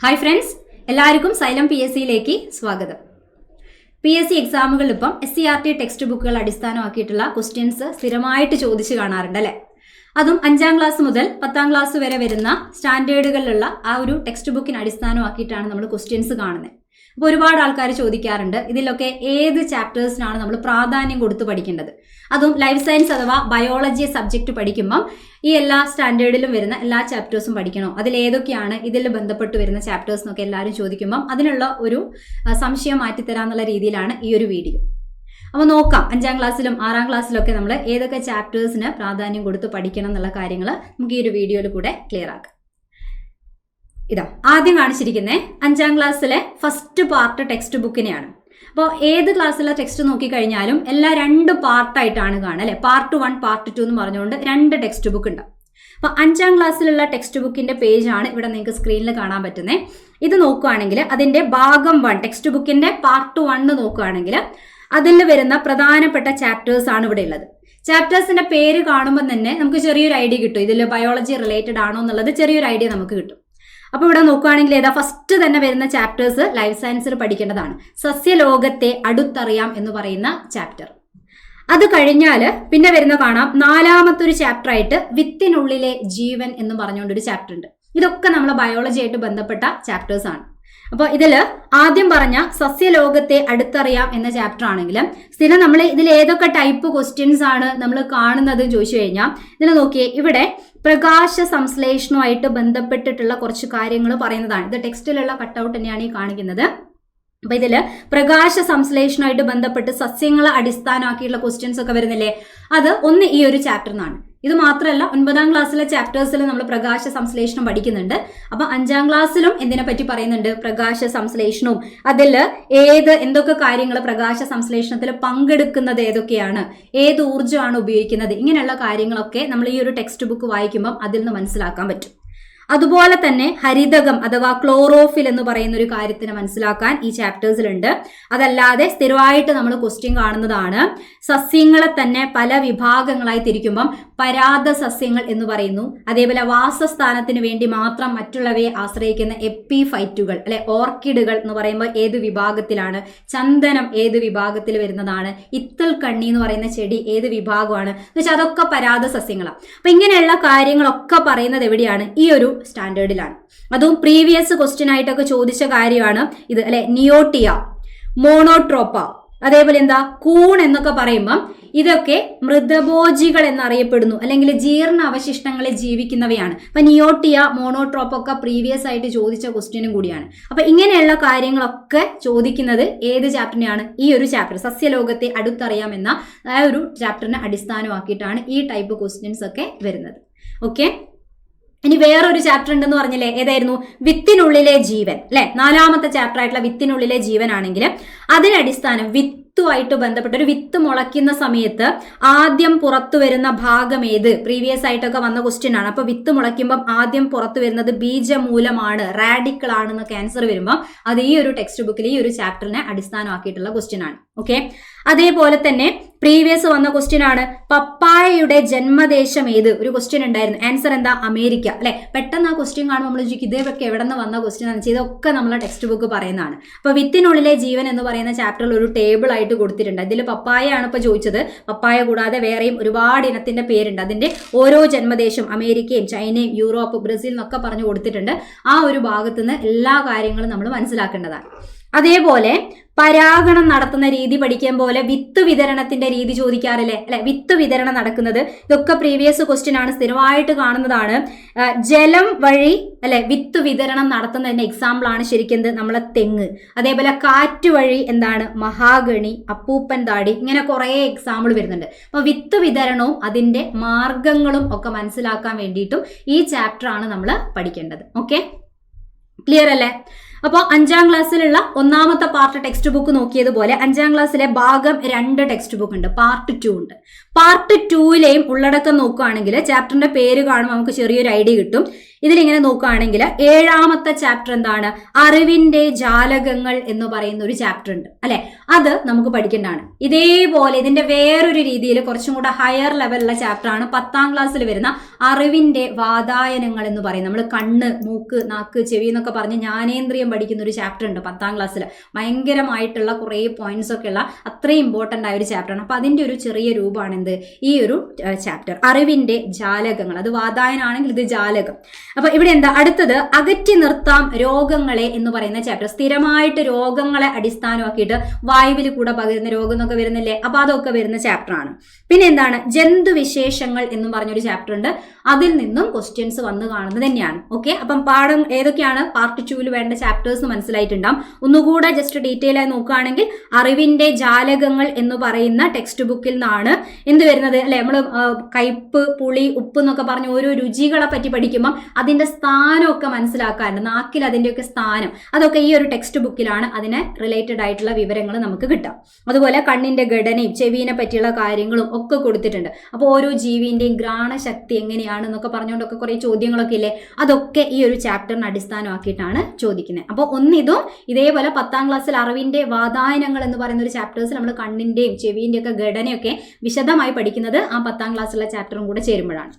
Hi friends, എല്ലാവർക്കും xylem PSCയിലേക്ക് സ്വാഗതം. PSC എക്സാമുകളിൽ ഇപ്പം SCERT ടെക്സ്റ്റ് ബുക്കുകൾ അടിസ്ഥാനമാക്കിയിട്ടുള്ള ക്വസ്റ്റ്യൻസ് സ്ഥിരമായിട്ട് ചോദിച്ചു കാണാറുണ്ട് അല്ലേ? അതും 5ാം ക്ലാസ് മുതൽ 10ാം ക്ലാസ് വരെ വരുന്ന സ്റ്റാൻഡേർഡുകളിലുള്ള ആ ഒരു ടെക്സ്റ്റ് ബുക്കിന് അടിസ്ഥാനമാക്കിയിട്ടാണ് നമ്മൾ ക്വസ്റ്റ്യൻസ് കാണുന്നത്. അപ്പോൾ ഒരുപാട് ആൾക്കാർ ചോദിക്കാറുണ്ട്, ഇതിലൊക്കെ ഏത് ചാപ്റ്റേഴ്സിനാണ് നമ്മൾ പ്രാധാന്യം കൊടുത്ത് പഠിക്കേണ്ടത്? അതും ലൈഫ് സയൻസ് അഥവാ ബയോളജി സബ്ജക്റ്റ് പഠിക്കുമ്പം ഈ എല്ലാ സ്റ്റാൻഡേർഡിലും വരുന്ന എല്ലാ ചാപ്റ്റേഴ്സും പഠിക്കണോ, അതിലേതൊക്കെയാണ് ഇതിൽ ബന്ധപ്പെട്ട് വരുന്ന ചാപ്റ്റേഴ്സ് എന്നൊക്കെ എല്ലാവരും ചോദിക്കുമ്പം അതിനുള്ള ഒരു സംശയം മാറ്റിത്തരാന്നുള്ള രീതിയിലാണ് ഈ ഒരു വീഡിയോ. അപ്പോൾ നോക്കാം, 5ാം ക്ലാസ്സിലും 6ാം ക്ലാസ്സിലൊക്കെ നമ്മൾ ഏതൊക്കെ ചാപ്റ്റേഴ്സിന് പ്രാധാന്യം കൊടുത്ത് പഠിക്കണം എന്നുള്ള കാര്യങ്ങൾ നമുക്ക് ഈ ഒരു വീഡിയോയിൽ കൂടെ ക്ലിയർ ആക്കാം. ഇതാ ആദ്യം കാണിച്ചിരിക്കുന്നത് 5ാം ക്ലാസ്സിലെ ഫസ്റ്റ് പാർട്ട് ടെക്സ്റ്റ് ബുക്കിനെയാണ്. അപ്പോൾ ഏത് ക്ലാസ്സിലെ ടെക്സ്റ്റ് നോക്കിക്കഴിഞ്ഞാലും എല്ലാം 2 പാർട്ടായിട്ടാണ് കാണുക അല്ലെ? പാർട്ട് 1 പാർട്ട് 2 എന്ന് പറഞ്ഞുകൊണ്ട് 2 ടെക്സ്റ്റ് ബുക്ക് ഉണ്ട്. അപ്പോൾ 5ാം ക്ലാസ്സിലുള്ള ടെക്സ്റ്റ് ബുക്കിന്റെ പേജാണ് ഇവിടെ നിങ്ങൾക്ക് സ്ക്രീനിൽ കാണാൻ പറ്റുന്നത്. ഇത് നോക്കുകയാണെങ്കിൽ അതിന്റെ ഭാഗം 1 ടെക്സ്റ്റ് ബുക്കിന്റെ പാർട്ട് 1 നോക്കുകയാണെങ്കിൽ അതിൽ വരുന്ന പ്രധാനപ്പെട്ട ചാപ്റ്റേഴ്സ് ആണ് ഇവിടെ ഉള്ളത്. ചാപ്റ്റേഴ്സിന്റെ പേര് കാണുമ്പോൾ തന്നെ നമുക്ക് ചെറിയൊരു ഐഡിയ കിട്ടും, ഇതിൽ ബയോളജി റിലേറ്റഡ് ആണോ എന്നുള്ളത് ചെറിയൊരു ഐഡിയ നമുക്ക് കിട്ടും. അപ്പോൾ ഇവിടെ നോക്കുകയാണെങ്കിൽ ഏതാ ഫസ്റ്റ് തന്നെ വരുന്ന ചാപ്റ്റേഴ്സ് ലൈഫ് സയൻസിൽ പഠിക്കേണ്ടതാണ്. സസ്യലോകത്തെ അടുത്തറിയാം എന്ന് പറയുന്ന ചാപ്റ്റർ. അത് കഴിഞ്ഞാൽ പിന്നെ വരുന്ന കാണാം 4ാമത്തെ ഒരു ചാപ്റ്റർ ആയിട്ട് വിത്തിനുള്ളിലെ ജീവൻ എന്ന് പറഞ്ഞുകൊണ്ടൊരു ചാപ്റ്റർ ഉണ്ട്. ഇതൊക്കെ നമ്മളെ ബയോളജി ആയിട്ട് ബന്ധപ്പെട്ട ചാപ്റ്റേഴ്സ് ആണ്. അപ്പോൾ ഇതിൽ ആദ്യം പറഞ്ഞ സസ്യലോകത്തെ അടുത്തറിയാം എന്ന ചാപ്റ്റർ ആണെങ്കിലും സ്ഥിരം നമ്മൾ ഇതിൽ ഏതൊക്കെ ടൈപ്പ് ക്വസ്റ്റ്യൻസ് ആണ് നമ്മൾ കാണുന്നത് ചോദിച്ചു കഴിഞ്ഞാൽ ഇതിൽ നോക്കിയേ, ഇവിടെ പ്രകാശ സംശ്ലേഷണവുമായിട്ട് ബന്ധപ്പെട്ടിട്ടുള്ള കുറച്ച് കാര്യങ്ങൾ പറയുന്നതാണ്. ഇത് ടെക്സ്റ്റിലുള്ള കട്ടൗട്ട് തന്നെയാണ് ഈ കാണിക്കുന്നത്. അപ്പൊ ഇതില് പ്രകാശ സംശ്ലേഷണമായിട്ട് ബന്ധപ്പെട്ട് സസ്യങ്ങളെ അടിസ്ഥാനമാക്കിയിട്ടുള്ള ക്വസ്റ്റ്യൻസ് ഒക്കെ വരുന്നില്ലേ, അത് ഒന്ന് ഈ ഒരു ചാപ്റ്ററിനാണ്. ഇത് മാത്രമല്ല 9ാം ക്ലാസ്സിലെ ചാപ്റ്റേഴ്സിൽ നമ്മൾ പ്രകാശ സംശ്ലേഷണം പഠിക്കുന്നുണ്ട്. അപ്പൊ 5ാം ക്ലാസ്സിലും എന്തിനെ പറ്റി പറയുന്നുണ്ട്? പ്രകാശ സംശ്ലേഷണവും അതിൽ എന്തൊക്കെ കാര്യങ്ങൾ പ്രകാശ സംശ്ലേഷണത്തിൽ പങ്കെടുക്കുന്നത് ഏതൊക്കെയാണ്, ഏത് ഊർജ്ജമാണ് ഉപയോഗിക്കുന്നത്, ഇങ്ങനെയുള്ള കാര്യങ്ങളൊക്കെ നമ്മൾ ഈ ഒരു ടെക്സ്റ്റ് ബുക്ക് വായിക്കുമ്പം അതിൽ നിന്ന് മനസ്സിലാക്കാൻ പറ്റും. അതുപോലെ തന്നെ ഹരിതകം അഥവാ ക്ലോറോഫിൽ എന്ന് പറയുന്ന ഒരു കാര്യത്തിന് മനസ്സിലാക്കാൻ ഈ ചാപ്റ്റേഴ്സിലുണ്ട്. അതല്ലാതെ സ്ഥിരമായിട്ട് നമ്മൾ ക്വസ്റ്റ്യൻ കാണുന്നതാണ്, സസ്യങ്ങളെ തന്നെ പല വിഭാഗങ്ങളായി തിരിക്കുമ്പം പരാത സസ്യങ്ങൾ എന്ന് പറയുന്നു. അതേപോലെ വാസസ്ഥാനത്തിന് വേണ്ടി മാത്രം മറ്റുള്ളവയെ ആശ്രയിക്കുന്ന എപ്പിഫൈറ്റുകൾ അല്ലെ, ഓർക്കിഡുകൾ എന്ന് പറയുമ്പോൾ ഏത് വിഭാഗത്തിലാണ്, ചന്ദനം ഏത് വിഭാഗത്തിൽ വരുന്നതാണ്, ഇത്തൽ കണ്ണി എന്ന് പറയുന്ന ചെടി ഏത് വിഭാഗമാണ് എന്ന് വെച്ചാൽ അതൊക്കെ പരാത സസ്യങ്ങളാണ്. അപ്പൊ ഇങ്ങനെയുള്ള കാര്യങ്ങളൊക്കെ പറയുന്നത് എവിടെയാണ്? ഈ ഒരു സ്റ്റാൻഡേർഡിലാണ്. അതും പ്രീവിയസ് ക്വസ്റ്റ്യൻ ആയിട്ടൊക്കെ ചോദിച്ച കാര്യമാണ് ഇത് അല്ലെ. നിയോട്ടിയ, മോണോട്രോപ്പ, അതേപോലെ എന്താ കൂൺ എന്നൊക്കെ പറയുമ്പം ഇതൊക്കെ മൃതഭോജികൾ എന്നറിയപ്പെടുന്നു, അല്ലെങ്കിൽ ജീർണ അവശിഷ്ടങ്ങളിൽ ജീവിക്കുന്നവയാണ്. അപ്പൊ നിയോട്ടിയ, മോണോട്രോപ്പ് ഒക്കെ പ്രീവിയസ് ആയിട്ട് ചോദിച്ച ക്വസ്റ്റ്യനും കൂടിയാണ്. അപ്പൊ ഇങ്ങനെയുള്ള കാര്യങ്ങളൊക്കെ ചോദിക്കുന്നത് ഏത് ചാപ്റ്ററിനെയാണ്? ഈ ഒരു ചാപ്റ്റർ സസ്യലോകത്തെ അടുത്തറിയാം എന്ന ആ ഒരു ചാപ്റ്ററിനെ അടിസ്ഥാനമാക്കിയിട്ടാണ് ഈ ടൈപ്പ് ക്വസ്റ്റ്യൻസ് ഒക്കെ വരുന്നത്. ഓക്കെ, ഇനി വേറൊരു ചാപ്റ്റർ ഉണ്ടെന്ന് പറഞ്ഞില്ലേ, ഏതായിരുന്നു? വിത്തിനുള്ളിലെ ജീവൻ അല്ലെ. 4ാമത്തെ ചാപ്റ്റർ ആയിട്ടുള്ള വിത്തിനുള്ളിലെ ജീവൻ ആണെങ്കിൽ അതിനടിസ്ഥാനം വിത്തുമായിട്ട് ബന്ധപ്പെട്ട ഒരു വിത്ത് മുളയ്ക്കുന്ന സമയത്ത് ആദ്യം പുറത്തു വരുന്ന ഭാഗം ഏത്? പ്രീവിയസ് ആയിട്ടൊക്കെ വന്ന ക്വസ്റ്റ്യൻ ആണ്. അപ്പൊ വിത്ത് മുളയ്ക്കുമ്പം ആദ്യം പുറത്തു വരുന്നത് ബീജമൂലമാണ്, റാഡിക്കിൾ ആണെന്ന് ക്യാൻസർ വരുമ്പോൾ അത് ഈ ഒരു ടെക്സ്റ്റ് ബുക്കിൽ ഈ ഒരു ചാപ്റ്ററിനെ അടിസ്ഥാനമാക്കിയിട്ടുള്ള ക്വസ്റ്റ്യൻ ആണ്. ഓക്കെ, അതേപോലെ തന്നെ പ്രീവിയസ് വന്ന ക്വസ്റ്റ്യൻ ആണ് പപ്പായയുടെ ജന്മദേശം ഏത്? ഒരു ക്വസ്റ്റ്യൻ ഉണ്ടായിരുന്നു. ആൻസർ എന്താ? അമേരിക്ക അല്ലെ. പെട്ടെന്ന് ആ ക്വസ്റ്റ്യൻ കാണുമ്പോൾ നമ്മൾ ചോദിക്കും ഇതേതൊക്കെ എവിടെ നിന്ന് വന്ന ക്വസ്റ്റ്യൻ എന്ന് വെച്ചാൽ ഇതൊക്കെ നമ്മളെ ടെക്സ്റ്റ് ബുക്ക് പറയുന്നതാണ്. അപ്പൊ വിത്തിനുള്ളിലെ ജീവൻ എന്ന് പറയുന്ന ചാപ്റ്ററിൽ ഒരു ടേബിൾ ആയിട്ട് കൊടുത്തിട്ടുണ്ട്. ഇതിൽ പപ്പായ ആണ് ഇപ്പൊ ചോദിച്ചത്. പപ്പായ കൂടാതെ വേറെയും ഒരുപാട് ഇനത്തിന്റെ പേരുണ്ട്. അതിന്റെ ഓരോ ജന്മദേശം അമേരിക്കയും ചൈനയും യൂറോപ്പ് ബ്രസീൽ എന്നൊക്കെ പറഞ്ഞു കൊടുത്തിട്ടുണ്ട്. ആ ഒരു ഭാഗത്തു നിന്ന് എല്ലാ കാര്യങ്ങളും നമ്മൾ മനസ്സിലാക്കേണ്ടതാണ്. അതേപോലെ പരാഗണം നടത്തുന്ന രീതി പഠിക്കാൻ പോലെ വിത്ത് വിതരണത്തിന്റെ രീതി ചോദിക്കാറില്ലേ അല്ലെ. വിത്ത് വിതരണം നടക്കുന്നത് ഇതൊക്കെ പ്രീവിയസ് ക്വസ്റ്റ്യൻ ആണ്, സ്ഥിരമായിട്ട് കാണുന്നതാണ്. ജലം വഴി അല്ലെ വിത്ത് വിതരണം നടത്തുന്നതിന്റെ എക്സാമ്പിൾ ആണ് ശരിക്കും നമ്മളെ തെങ്ങ്. അതേപോലെ കാറ്റ് വഴി എന്താണ്? മഹാഗണി, അപ്പൂപ്പൻ താടി, ഇങ്ങനെ കുറെ എക്സാമ്പിൾ വരുന്നുണ്ട്. അപ്പൊ വിത്ത് വിതരണവും അതിന്റെ മാർഗങ്ങളും ഒക്കെ മനസ്സിലാക്കാൻ വേണ്ടിയിട്ടും ഈ ചാപ്റ്റർ ആണ് നമ്മൾ പഠിക്കേണ്ടത്. ഓക്കെ, ക്ലിയർ അല്ലേ? അപ്പോൾ 5ാം ക്ലാസ്സിലുള്ള 1ാമത്തെ പാർട്ട് ടെക്സ്റ്റ് ബുക്ക് നോക്കിയതുപോലെ 5ാം ക്ലാസ്സിലെ ഭാഗം 2 ടെക്സ്റ്റ് ബുക്ക് ഉണ്ട്, പാർട്ട് 2 ഉണ്ട്. പാർട്ട് 2ലെയും ഉള്ളടക്കം നോക്കുകയാണെങ്കിൽ ചാപ്റ്ററിന്റെ പേര് കാണുമ്പോൾ നമുക്ക് ചെറിയൊരു ഐഡിയ കിട്ടും. ഇതിലിങ്ങനെ നോക്കുകയാണെങ്കിൽ 7ാമത്തെ ചാപ്റ്റർ എന്താണ്? അറിവിന്റെ ജാലകങ്ങൾ എന്ന് പറയുന്ന ഒരു ചാപ്റ്റർ ഉണ്ട് അല്ലെ, അത് നമുക്ക് പഠിക്കേണ്ടതാണ്. ഇതേപോലെ ഇതിന്റെ വേറൊരു രീതിയിൽ കുറച്ചും കൂടെ ഹയർ ലെവലുള്ള ചാപ്റ്റർ ആണ് 10ാം ക്ലാസ്സിൽ വരുന്ന അറിവിന്റെ വാതായനങ്ങൾ എന്ന് പറയും. നമ്മൾ കണ്ണ്, മൂക്ക്, നാക്ക്, ചെവി എന്നൊക്കെ പറഞ്ഞ് ജ്ഞാനേന്ദ്രിയം പഠിക്കുന്ന ഒരു ചാപ്റ്റർ ഉണ്ട് 10ാം ക്ലാസ്സിൽ. ഭയങ്കരമായിട്ടുള്ള കുറേ പോയിന്റ്സ് ഒക്കെ ഉള്ള അത്രയും ഇമ്പോർട്ടൻ്റ് ആയ ഒരു ചാപ്റ്ററാണ്. അപ്പൊ അതിന്റെ ഒരു ചെറിയ രൂപമാണ് എന്ത്, ഈ ഒരു ചാപ്റ്റർ അറിവിന്റെ ജാലകങ്ങൾ. അത് വാതായനാണെങ്കിൽ ഇത് ജാലകം. അപ്പൊ ഇവിടെ എന്താ അടുത്തത്? അകറ്റി നിർത്താം രോഗങ്ങളെ എന്ന് പറയുന്ന ചാപ്റ്റർ. സ്ഥിരമായിട്ട് രോഗങ്ങളെ അടിസ്ഥാനമാക്കിയിട്ട് വായുവിൽ കൂടെ പകരുന്ന രോഗം എന്നൊക്കെ വരുന്നില്ലേ, അപ്പൊ അതൊക്കെ വരുന്ന ചാപ്റ്റർ ആണ്. പിന്നെ എന്താണ്? ജന്തുവിശേഷങ്ങൾ എന്നും പറഞ്ഞൊരു ചാപ്റ്റർ ഉണ്ട്. അതിൽ നിന്നും ക്വസ്റ്റ്യൻസ് വന്ന് കാണുന്നത് തന്നെയാണ്. ഓക്കെ, അപ്പം പാഠം ഏതൊക്കെയാണ് പാർട്ട് 2 വേണ്ട ചാപ്റ്റേഴ്സ് മനസ്സിലായിട്ടുണ്ടാവും. ഒന്നുകൂടെ ജസ്റ്റ് ഡീറ്റെയിൽ ആയി നോക്കുകയാണെങ്കിൽ അറിവിന്റെ ജാലകങ്ങൾ എന്ന് പറയുന്ന ടെക്സ്റ്റ് ബുക്കിൽ നിന്നാണ് എന്ത് വരുന്നത് അല്ലെ, നമ്മൾ കയ്പ്, പുളി, ഉപ്പ് എന്നൊക്കെ പറഞ്ഞ് ഓരോ രുചികളെ പറ്റി പഠിക്കുമ്പോൾ അതിന്റെ സ്ഥാനമൊക്കെ മനസ്സിലാക്കാറുണ്ട്. നാക്കിൽ അതിന്റെയൊക്കെ സ്ഥാനം അതൊക്കെ ഈ ഒരു ടെക്സ്റ്റ് ബുക്കിലാണ് അതിനെ റിലേറ്റഡ് ആയിട്ടുള്ള വിവരങ്ങൾ നമുക്ക് കിട്ടാം. അതുപോലെ കണ്ണിന്റെ ഘടനയും ചെവിനെ പറ്റിയുള്ള കാര്യങ്ങളും ഒക്കെ കൊടുത്തിട്ടുണ്ട്. അപ്പോൾ ഓരോ ജീവിന്റെയും ഘ്രാണശക്തി എങ്ങനെയാണെന്നൊക്കെ പറഞ്ഞുകൊണ്ടൊക്കെ കുറെ ചോദ്യങ്ങളൊക്കെ ഇല്ലേ, അതൊക്കെ ഈ ഒരു ചാപ്റ്ററിന് അടിസ്ഥാനമാക്കിയിട്ടാണ് ചോദിക്കുന്നത്. അപ്പോൾ ഒന്നിതും ഇതേപോലെ 10ാം ക്ലാസ്സിൽ അറിവിന്റെ വാതായനങ്ങൾ എന്ന് പറയുന്ന ഒരു ചാപ്റ്റേഴ്സ് നമ്മൾ കണ്ണിന്റെയും ചെവിന്റെയും ഒക്കെ ഘടനയൊക്കെ വിശദമായി പഠിക്കുന്നത് ആ 10ാം ക്ലാസ്സിലുള്ള ചാപ്റ്ററും കൂടെ ചേരുമ്പോഴാണ്.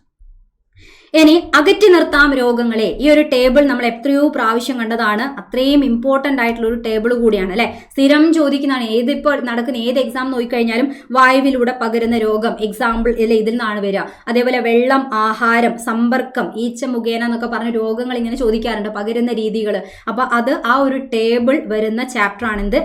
ഇനി അകറ്റി നിർത്താം രോഗങ്ങളെ, ഈ ഒരു ടേബിൾ നമ്മൾ എത്രയോ പ്രാവശ്യം കണ്ടതാണ്. അത്രയും ഇമ്പോർട്ടന്റ് ആയിട്ടുള്ള ഒരു ടേബിൾ കൂടിയാണ് അല്ലെ, സ്ഥിരം ചോദിക്കുന്നതാണ്. ഏതിപ്പോൾ നടക്കുന്ന ഏത് എക്സാം നോക്കിക്കഴിഞ്ഞാലും വായുവിലൂടെ പകരുന്ന രോഗം എക്സാമ്പിൾ ഇതിൽ നിന്നാണ് വരിക. അതേപോലെ വെള്ളം, ആഹാരം, സമ്പർക്കം, ഈച്ച മുഖേന എന്നൊക്കെ പറഞ്ഞ രോഗങ്ങൾ ഇങ്ങനെ ചോദിക്കാറുണ്ട്, പകരുന്ന രീതികൾ. അപ്പൊ അത് ആ ഒരു ടേബിൾ വരുന്ന ചാപ്റ്റർ ആണെന്ത്,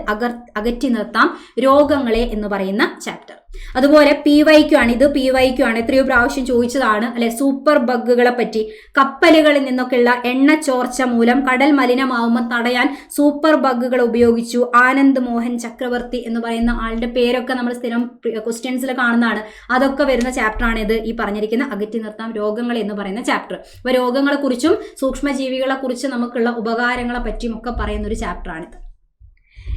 അകറ്റി നിർത്താം രോഗങ്ങളെ എന്ന് പറയുന്ന ചാപ്റ്റർ. അതുപോലെ PYQ ആണ്, ഇത് PYQ ആണ്, എത്രയോ പ്രാവശ്യം ചോദിച്ചതാണ് അല്ലെ. സൂപ്പർ ബഗുകളെ പറ്റി, കപ്പലുകളിൽ നിന്നൊക്കെയുള്ള എണ്ണ ചോർച്ച മൂലം കടൽ മലിനമാവുമ്പോൾ തടയാൻ സൂപ്പർ ബഗുകൾ ഉപയോഗിച്ചു. ആനന്ദ് മോഹൻ ചക്രവർത്തി എന്ന് പറയുന്ന ആളുടെ പേരൊക്കെ നമ്മൾ സ്ഥിരം ക്വസ്റ്റ്യൻസിൽ കാണുന്നതാണ്. അതൊക്കെ വരുന്ന ചാപ്റ്റർ ആണ് ഇത്, ഈ പറഞ്ഞിരിക്കുന്ന അകറ്റി നിർത്താം രോഗങ്ങൾ എന്ന് പറയുന്ന ചാപ്റ്റർ. അപ്പൊ രോഗങ്ങളെ കുറിച്ചും സൂക്ഷ്മജീവികളെ കുറിച്ച് നമുക്കുള്ള ഉപകാരങ്ങളെ പറ്റിയും ഒക്കെ പറയുന്ന ഒരു ചാപ്റ്റർ ആണിത്.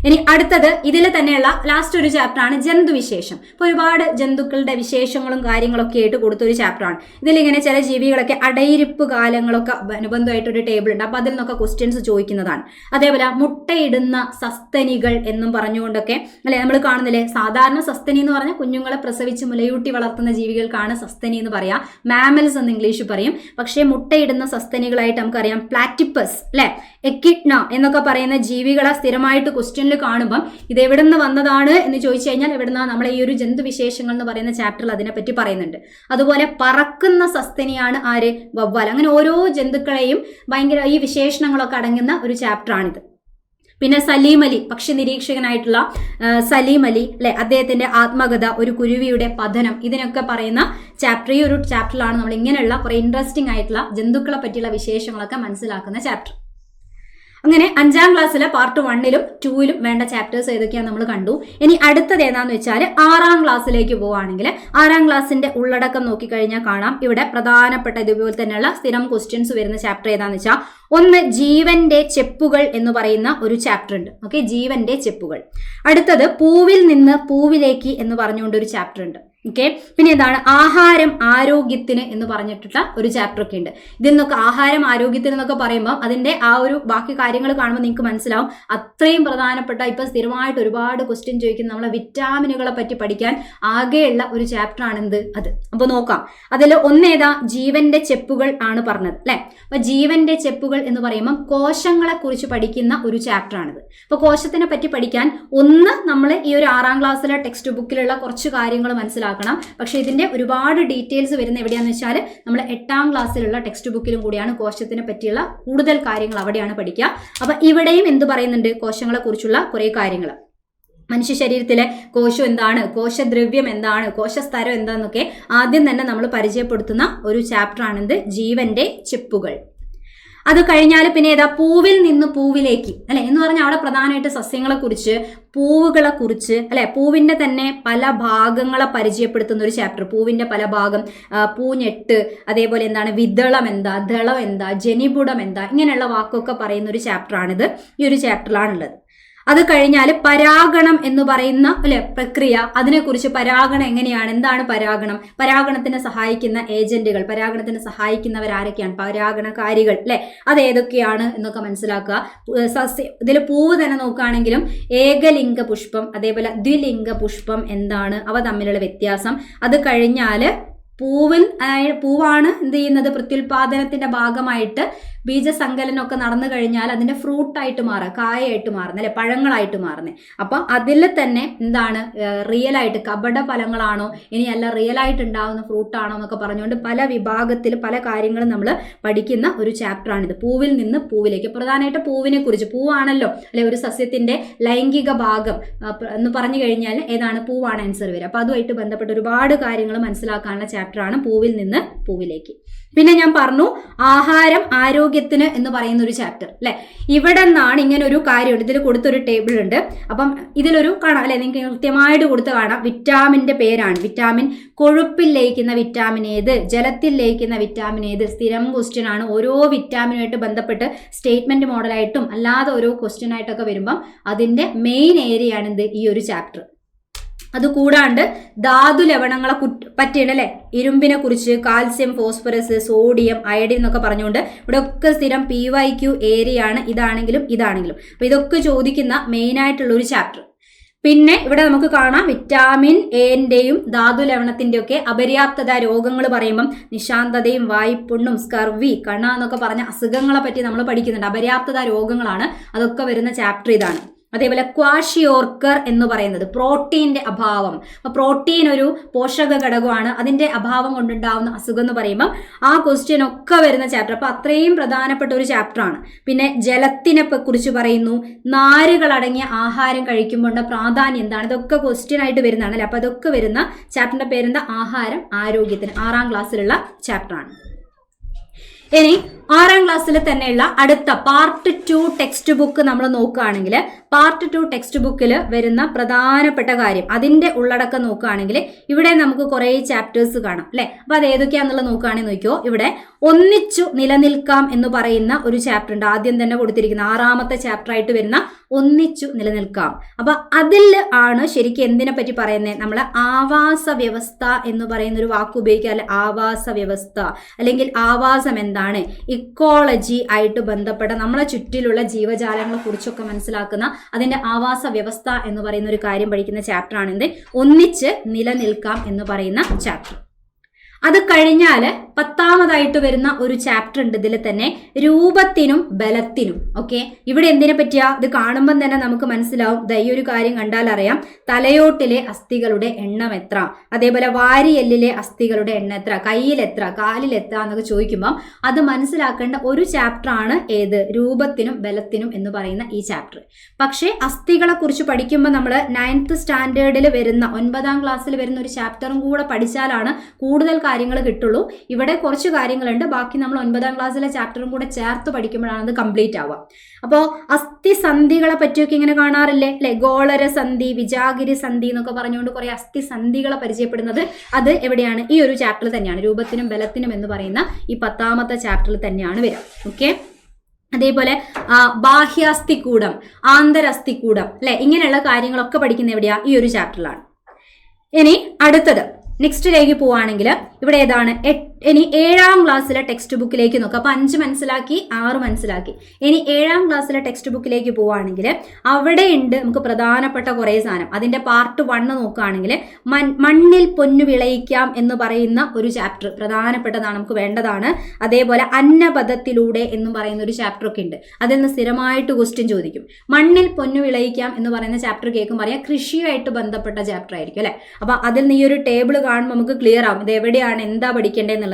ഇനി അടുത്തത് ഇതിൽ തന്നെയുള്ള ലാസ്റ്റ് ഒരു ചാപ്റ്റർ ആണ് ജന്തുവിശേഷം. അപ്പോൾ ഒരുപാട് ജന്തുക്കളുടെ വിശേഷങ്ങളും കാര്യങ്ങളൊക്കെ ആയിട്ട് കൊടുത്തൊരു ചാപ്റ്ററാണ്. ഇതിലിങ്ങനെ ചില ജീവികളൊക്കെ അടയിരിപ്പ് കാലങ്ങളൊക്കെ അനുബന്ധമായിട്ടൊരു ടേബിൾ ഉണ്ട്. അപ്പോൾ അതിൽ നിന്നൊക്കെ ക്വസ്റ്റ്യൻസ് ചോദിക്കുന്നതാണ്. അതേപോലെ മുട്ടയിടുന്ന സസ്തനികൾ എന്നും പറഞ്ഞുകൊണ്ടൊക്കെ അല്ലെ നമ്മൾ കാണുന്നില്ലേ. സാധാരണ സസ്തനി എന്ന് പറഞ്ഞാൽ കുഞ്ഞുങ്ങളെ പ്രസവിച്ച് മുലയൂട്ടി വളർത്തുന്ന ജീവികൾക്കാണ് സസ്തനി എന്ന് പറയാം, മാമൽസ് എന്ന് ഇംഗ്ലീഷ് പറയും. പക്ഷേ മുട്ടയിടുന്ന സസ്തനികളായിട്ട് നമുക്കറിയാം പ്ലാറ്റിപ്പസ് അല്ലെ, എക്കിഡ്ന എന്നൊക്കെ പറയുന്ന ജീവികളെ സ്ഥിരമായിട്ട് ക്വസ്റ്റ്യനിൽ കാണുമ്പം ഇത് എവിടെ നിന്ന് വന്നതാണ് എന്ന് ചോദിച്ചു കഴിഞ്ഞാൽ എവിടുന്ന നമ്മളെ ഈ ഒരു ജന്തുവിശേഷങ്ങൾ എന്ന് പറയുന്ന ചാപ്റ്ററിൽ അതിനെപ്പറ്റി പറയുന്നുണ്ട്. അതുപോലെ പറക്കുന്ന സസ്തനിയാണ് ആര്, വവ്വാൽ. അങ്ങനെ ഓരോ ജന്തുക്കളെയും ഭയങ്കര ഈ വിശേഷണങ്ങളൊക്കെ അടങ്ങുന്ന ഒരു ചാപ്റ്ററാണിത്. പിന്നെ സലീം അലി, പക്ഷി നിരീക്ഷകനായിട്ടുള്ള സലീം അലി അല്ലെ, അദ്ദേഹത്തിന്റെ ആത്മകഥ, ഒരു കുരുവിയുടെ പതനം, ഇതിനൊക്കെ പറയുന്ന ചാപ്റ്റർ. ഈ ഒരു ചാപ്റ്ററിലാണ് നമ്മൾ ഇങ്ങനെയുള്ള കുറെ ഇൻട്രസ്റ്റിംഗ് ആയിട്ടുള്ള ജന്തുക്കളെ പറ്റിയുള്ള വിശേഷങ്ങളൊക്കെ മനസ്സിലാക്കുന്ന ചാപ്റ്റർ. അങ്ങനെ 5ാം ക്ലാസ്സിലെ പാർട്ട് 1ലും 2ലും വേണ്ട ചാപ്റ്റേഴ്സ് ഏതൊക്കെയാണ് നമ്മൾ കണ്ടു. ഇനി അടുത്തത് ഏതാന്ന് വെച്ചാൽ 6ാം ക്ലാസ്സിലേക്ക് പോവുകയാണെങ്കിൽ 6ാം ക്ലാസ്സിന്റെ ഉള്ളടക്കം നോക്കിക്കഴിഞ്ഞാൽ കാണാം. ഇവിടെ പ്രധാനപ്പെട്ട ഇതുപോലെ തന്നെയുള്ള സ്ഥിരം ക്വസ്റ്റ്യൻസ് വരുന്ന ചാപ്റ്റർ ഏതാന്ന് വെച്ചാൽ ഒന്ന് ജീവന്റെ ചെപ്പുകൾ എന്ന് പറയുന്ന ഒരു ചാപ്റ്റർ ഉണ്ട്. ഓക്കെ, ജീവന്റെ ചെപ്പുകൾ. അടുത്തത് പൂവിൽ നിന്ന് പൂവിലേക്ക് എന്ന് പറഞ്ഞുകൊണ്ട് ഒരു ചാപ്റ്റർ ഉണ്ട്. ഓക്കെ, പിന്നെ എന്താണ് ആഹാരം ആരോഗ്യത്തിന് എന്ന് പറഞ്ഞിട്ടുള്ള ഒരു ചാപ്റ്റർ ഒക്കെ ഉണ്ട്. ഇതിൽ നിന്നൊക്കെ ആഹാരം ആരോഗ്യത്തിന് എന്നൊക്കെ പറയുമ്പോൾ അതിന്റെ ആ ഒരു ബാക്കി കാര്യങ്ങൾ കാണുമ്പോൾ നിങ്ങൾക്ക് മനസ്സിലാവും അത്രയും പ്രധാനപ്പെട്ട, ഇപ്പൊ സ്ഥിരമായിട്ട് ഒരുപാട് ക്വസ്റ്റ്യൻ ചോദിക്കുന്ന നമ്മളെ വിറ്റാമിനുകളെ പറ്റി പഠിക്കാൻ ആകെയുള്ള ഒരു ചാപ്റ്റർ ആണെന്ത് അത്. അപ്പൊ നോക്കാം, അതിൽ ഒന്നേതാ ജീവന്റെ ചെപ്പുകൾ ആണ് പറഞ്ഞത് അല്ലെ. അപ്പൊ ജീവന്റെ ചെപ്പുകൾ എന്ന് പറയുമ്പോൾ കോശങ്ങളെ കുറിച്ച് പഠിക്കുന്ന ഒരു ചാപ്റ്റർ ആണിത്. അപ്പൊ കോശത്തിനെ പറ്റി പഠിക്കാൻ ഒന്ന് നമ്മൾ ഈ ഒരു 6ാം ക്ലാസ്സിലെ ടെക്സ്റ്റ് ബുക്കിലുള്ള കുറച്ച് കാര്യങ്ങൾ മനസ്സിലാക്കണം. പക്ഷെ ഇതിന്റെ ഒരുപാട് ഡീറ്റെയിൽസ് വരുന്ന എവിടെയാന്ന് വെച്ചാൽ നമ്മൾ 8ാം ക്ലാസ്സിലുള്ള ടെക്സ്റ്റ് ബുക്കിലും കൂടിയാണ് കോശത്തിനെ പറ്റിയുള്ള കൂടുതൽ കാര്യങ്ങൾ അവിടെയാണ് പഠിക്കുക. അപ്പൊ ഇവിടെയും എന്ത് പറയുന്നുണ്ട്, കോശങ്ങളെ കുറിച്ചുള്ള കുറെ കാര്യങ്ങൾ. മനുഷ്യ ശരീരത്തിലെ കോശം എന്താണ്, കോശദ്രവ്യം എന്താണ്, കോശസ്തരം എന്താണെന്നൊക്കെ ആദ്യം തന്നെ നമ്മൾ പരിചയപ്പെടുത്തുന്ന ഒരു ചാപ്റ്റർ ആണെന്ത് ജീവന്റെ ചെപ്പുകൾ. അത് കഴിഞ്ഞാൽ പിന്നെ ഏതാ പൂവിൽ നിന്ന് പൂവിലേക്ക് അല്ലെ എന്ന് പറഞ്ഞാൽ അവിടെ പ്രധാനമായിട്ട് സസ്യങ്ങളെ കുറിച്ച്, പൂവുകളെ കുറിച്ച് അല്ലെ, പൂവിന്റെ തന്നെ പല ഭാഗങ്ങളെ പരിചയപ്പെടുത്തുന്ന ഒരു ചാപ്റ്റർ. പൂവിന്റെ പല ഭാഗം, പൂഞ്ഞെട്ട്, അതേപോലെ എന്താണ് വിദളം എന്താ, ദളം എന്താ, ജനിപുടം എന്താ, ഇങ്ങനെയുള്ള വാക്കൊക്കെ പറയുന്ന ഒരു ചാപ്റ്റർ ആണിത്. ഈ ഒരു ചാപ്റ്ററിലാണുള്ളത്. അത് കഴിഞ്ഞാൽ പരാഗണം എന്ന് പറയുന്ന അല്ലെ പ്രക്രിയ, അതിനെക്കുറിച്ച് പരാഗണം എങ്ങനെയാണ്, എന്താണ് പരാഗണം, പരാഗണത്തിന് സഹായിക്കുന്ന ഏജന്റുകൾ, പരാഗണത്തിന് സഹായിക്കുന്നവർ ആരൊക്കെയാണ്, പരാഗണകാരികൾ അല്ലെ, അത് ഏതൊക്കെയാണ് എന്നൊക്കെ മനസ്സിലാക്കുക. ഇതിൽ പൂവ് തന്നെ നോക്കുകയാണെങ്കിലും ഏകലിംഗ പുഷ്പം അതേപോലെ ദ്വിലിംഗ പുഷ്പം എന്താണ്, അവ തമ്മിലുള്ള വ്യത്യാസം. അത് കഴിഞ്ഞാൽ പൂവാണ് എന്ത് ചെയ്യുന്നത്, പ്രത്യുൽപാദനത്തിന്റെ ഭാഗമായിട്ട് ബീജസങ്കലനമൊക്കെ നടന്നു കഴിഞ്ഞാൽ അതിന്റെ ഫ്രൂട്ടായിട്ട് മാറുക, കായായിട്ട് മാറുന്നത് അല്ലെ, പഴങ്ങളായിട്ട് മാറുന്നത്. അപ്പൊ അതിൽ തന്നെ എന്താണ് റിയൽ ആയിട്ട് കപട ഫലങ്ങളാണോ ഇനിയല്ല റിയൽ ആയിട്ട് ഉണ്ടാവുന്ന ഫ്രൂട്ടാണോ എന്നൊക്കെ പറഞ്ഞുകൊണ്ട് പല വിഭാഗത്തിൽ പല കാര്യങ്ങളും നമ്മൾ പഠിക്കുന്ന ഒരു ചാപ്റ്ററാണിത്. പൂവിൽ നിന്ന് പൂവിലേക്ക്, പ്രധാനമായിട്ട് പൂവിനെ കുറിച്ച്, പൂവാണല്ലോ അല്ലെ ഒരു സസ്യത്തിന്റെ ലൈംഗിക ഭാഗം എന്ന് പറഞ്ഞു കഴിഞ്ഞാൽ ഏതാണ്, പൂവാണ് ആൻസർ വരിക. അപ്പൊ അതുമായിട്ട് ബന്ധപ്പെട്ട ഒരുപാട് കാര്യങ്ങൾ മനസ്സിലാക്കാനുള്ള ചാപ്റ്ററാണ് പൂവിൽ നിന്ന് പൂവിലേക്ക്. പിന്നെ ഞാൻ പറഞ്ഞു ആഹാരം ആരോഗ്യത്തിന് എന്ന് പറയുന്ന ഒരു ചാപ്റ്റർ അല്ലെ. ഇവിടെ നിന്നാണ് ഇങ്ങനെ ഒരു കാര്യമുണ്ട്, ഇതിൽ കൊടുത്തൊരു ടേബിൾ ഉണ്ട്. അപ്പം ഇതിലൊരു കാണാം അല്ലെ, നിങ്ങൾക്ക് കൃത്യമായിട്ട് കൊടുത്ത് കാണാം. വിറ്റാമിന്റെ പേരാണ്, വിറ്റാമിൻ കൊഴുപ്പിൽ ലയിക്കുന്ന വിറ്റാമിൻ ഏത്, ജലത്തിൽ ലയിക്കുന്ന വിറ്റാമിൻ ഏത്, സ്ഥിരം ക്വസ്റ്റ്യൻ ആണ്. ഓരോ വിറ്റാമിനുമായിട്ട് ബന്ധപ്പെട്ട് സ്റ്റേറ്റ്മെന്റ് മോഡലായിട്ടും അല്ലാതെ ഓരോ ക്വസ്റ്റ്യൻ ആയിട്ടൊക്കെ വരുമ്പം അതിന്റെ മെയിൻ ഏരിയ ആണ് എന്ത്, ഈ ഒരു ചാപ്റ്റർ. അത് കൂടാണ്ട് ധാതു ലവണങ്ങളെ പറ്റിയാണ് അല്ലെ, ഇരുമ്പിനെ കുറിച്ച്, കാൽസ്യം, ഫോസ്ഫറസ്, സോഡിയം, അയഡിൻ എന്നൊക്കെ പറഞ്ഞുകൊണ്ട് ഇവിടെ ഒക്കെ സ്ഥിരം PYQ ഏരിയ ആണ്. ഇതാണെങ്കിലും അപ്പൊ ഇതൊക്കെ ചോദിക്കുന്ന മെയിൻ ആയിട്ടുള്ള ഒരു ചാപ്റ്റർ. പിന്നെ ഇവിടെ നമുക്ക് കാണാം വിറ്റാമിൻ എൻ്റെയും ധാതു ലവണത്തിന്റെ ഒക്കെ അപര്യാപ്തത രോഗങ്ങൾ പറയുമ്പം നിശാന്തതയും വായ്പുണ്ണും സ്കർവി കണ എന്നൊക്കെ പറഞ്ഞ അസുഖങ്ങളെ പറ്റി നമ്മൾ പഠിക്കുന്നുണ്ട്. അപര്യാപ്തത രോഗങ്ങളാണ്, അതൊക്കെ വരുന്ന ചാപ്റ്റർ ഇതാണ്. അതേപോലെ ക്വാഷിയോർക്കർ എന്ന് പറയുന്നത് പ്രോട്ടീന്റെ അഭാവം. അപ്പൊ പ്രോട്ടീൻ ഒരു പോഷക ഘടകമാണ്, അതിന്റെ അഭാവം കൊണ്ടുണ്ടാവുന്ന അസുഖം എന്ന് പറയുമ്പോൾ ആ ക്വസ്റ്റ്യൻ ഒക്കെ വരുന്ന ചാപ്റ്റർ. അപ്പൊ അത്രയും പ്രധാനപ്പെട്ട ഒരു ചാപ്റ്ററാണ്. പിന്നെ ജലത്തിനെ കുറിച്ച് പറയുന്നു, നാരുകൾ അടങ്ങിയ ആഹാരം കഴിക്കുമ്പോൾ പ്രാധാന്യം എന്താണ്, ഇതൊക്കെ ക്വസ്റ്റ്യൻ ആയിട്ട് വരുന്നതാണ് അല്ലെ. അപ്പൊ അതൊക്കെ വരുന്ന ചാപ്റ്ററിന്റെ പേരെന്താ, ആഹാരം ആരോഗ്യത്തിന്, 6ാം ക്ലാസ്സിലുള്ള ചാപ്റ്ററാണ്. ഇനി 6ാം ക്ലാസ്സിൽ തന്നെയുള്ള അടുത്ത പാർട്ട് 2 ടെക്സ്റ്റ് ബുക്ക് നമ്മൾ നോക്കുകയാണെങ്കിൽ പാർട്ട് 2 ടെക്സ്റ്റ് ബുക്കിൽ വരുന്ന പ്രധാനപ്പെട്ട കാര്യം, അതിന്റെ ഉള്ളടക്കം നോക്കുകയാണെങ്കിൽ ഇവിടെ നമുക്ക് കുറേ ചാപ്റ്റേഴ്സ് കാണാം അല്ലെ. അപ്പൊ അത് ഏതൊക്കെയാണെന്നുള്ളത് നോക്കുകയാണെങ്കിൽ നോക്കിയോ, ഇവിടെ ഒന്നിച്ചു നിലനിൽക്കാം എന്ന് പറയുന്ന ഒരു ചാപ്റ്റർ ഉണ്ട്, ആദ്യം തന്നെ കൊടുത്തിരിക്കുന്ന 6ാമത്തെ ചാപ്റ്റർ ആയിട്ട് വരുന്ന ഒന്നിച്ചു നിലനിൽക്കാം. അപ്പൊ അതിൽ ആണ് ശരിക്കും എന്തിനെ പറ്റി പറയുന്നത്, നമ്മളെ ആവാസ വ്യവസ്ഥ എന്ന് പറയുന്ന ഒരു വാക്ക് ഉപയോഗിക്കുക അല്ലെ, ആവാസ വ്യവസ്ഥ അല്ലെങ്കിൽ ആവാസം എന്താണ്, ഇക്കോളജി ആയിട്ട് ബന്ധപ്പെട്ട നമ്മളെ ചുറ്റിലുള്ള ജീവജാലങ്ങളെ കുറിച്ചൊക്കെ മനസ്സിലാക്കുന്ന അതിന്റെ ആവാസ വ്യവസ്ഥ എന്ന് പറയുന്ന ഒരു കാര്യം പഠിക്കുന്ന ചാപ്റ്റർ ആണ് എന്ത്, ഒന്നിച്ച് നിലനിൽക്കാം എന്ന് പറയുന്ന ചാപ്റ്റർ. അത് കഴിഞ്ഞാൽ 10ാമതായിട്ട് വരുന്ന ഒരു ചാപ്റ്റർ ഉണ്ട് ഇതിൽ തന്നെ, രൂപത്തിനും ബലത്തിനും. ഓക്കെ, ഇവിടെ എന്തിനെ പറ്റിയാ, ഇത് കാണുമ്പം തന്നെ നമുക്ക് മനസ്സിലാവും, ഈ ഒരു കാര്യം കണ്ടാൽ അറിയാം. തലയോട്ടിലെ അസ്ഥികളുടെ എണ്ണം എത്ര, അതേപോലെ വാരിയെല്ലിലെ അസ്ഥികളുടെ എണ്ണം എത്ര, കയ്യിൽ എത്ര, കാലിൽ എത്ര എന്നൊക്കെ ചോദിക്കുമ്പം അത് മനസ്സിലാക്കേണ്ട ഒരു ചാപ്റ്റർ ആണ് ഏത്, രൂപത്തിനും ബലത്തിനും എന്ന് പറയുന്ന ഈ ചാപ്റ്റർ. പക്ഷേ അസ്ഥികളെ കുറിച്ച് പഠിക്കുമ്പോൾ നമ്മൾ 9th സ്റ്റാൻഡേർഡിൽ വരുന്ന 9ാം ക്ലാസ്സിൽ വരുന്ന ഒരു ചാപ്റ്ററും കൂടെ പഠിച്ചാലാണ് കൂടുതൽ കാര്യങ്ങൾ കിട്ടുള്ളൂ. ഇവിടെ കുറച്ച് കാര്യങ്ങളുണ്ട്, ബാക്കി നമ്മൾ 9ാം ക്ലാസ്സിലെ ചാപ്റ്ററും കൂടെ ചേർത്ത് പഠിക്കുമ്പോഴാണ് അത് കംപ്ലീറ്റ് ആവുക. അപ്പോൾ അസ്ഥിസന്ധികളെ പറ്റിയൊക്കെ ഇങ്ങനെ കാണാറില്ലേ അല്ലെ, ഗോളര സന്ധി, വിജാഗിരി സന്ധി എന്നൊക്കെ പറഞ്ഞുകൊണ്ട് കുറെ അസ്ഥിസന്ധികളെ പരിചയപ്പെടുന്നത് അത് എവിടെയാണ്, ഈ ഒരു ചാപ്റ്ററിൽ തന്നെയാണ്, രൂപത്തിനും ബലത്തിനും എന്ന് പറയുന്ന ഈ 10ാമത്തെ ചാപ്റ്ററിൽ തന്നെയാണ് വരിക. ഓക്കെ, അതേപോലെ ബാഹ്യാസ്ഥികൂടം, ആന്തരസ്ഥികൂടം അല്ലെ, ഇങ്ങനെയുള്ള കാര്യങ്ങളൊക്കെ പഠിക്കുന്ന എവിടെയാ, ഈ ഒരു ചാപ്റ്ററിലാണ്. ഇനി അടുത്തത് നെക്സ്റ്റിലേക്ക് പോവുകയാണെങ്കിൽ ഇവിടെ ഏതാണ്, ഇനി 7ാം ക്ലാസ്സിലെ ടെക്സ്റ്റ് ബുക്കിലേക്ക് നോക്കുക. അപ്പൊ 5 മനസ്സിലാക്കി, 6 മനസ്സിലാക്കി. ഇനി 7ാം ക്ലാസ്സിലെ ടെക്സ്റ്റ് ബുക്കിലേക്ക് പോവുകയാണെങ്കിൽ അവിടെ ഉണ്ട് നമുക്ക് പ്രധാനപ്പെട്ട കുറേ സാധനം. അതിന്റെ പാർട്ട് 1 നോക്കുകയാണെങ്കിൽ മണ്ണിൽ പൊന്നു വിളയിക്കാം എന്ന് പറയുന്ന ഒരു ചാപ്റ്റർ പ്രധാനപ്പെട്ടതാണ്, നമുക്ക് വേണ്ടതാണ്. അതേപോലെ അന്നപഥത്തിലൂടെ എന്ന് പറയുന്ന ഒരു ചാപ്റ്റർ ഒക്കെ ഉണ്ട്, അതിൽ നിന്ന് സ്ഥിരമായിട്ട് ക്വസ്റ്റ്യൻ ചോദിക്കും. മണ്ണിൽ പൊന്നു വിളയിക്കാം എന്ന് പറയുന്ന ചാപ്റ്റർ കേൾക്കുമ്പോൾ അറിയാം കൃഷിയുമായിട്ട് ബന്ധപ്പെട്ട ചാപ്റ്റർ ആയിരിക്കും അല്ലെ. അപ്പൊ അതിൽ നിന്ന് ഈ ഒരു ടേബിൾ കാണുമ്പോൾ നമുക്ക് ക്ലിയർ ആവും ഇത് എവിടെയാണ്, എന്താ പഠിക്കേണ്ടതെന്നുള്ളത്.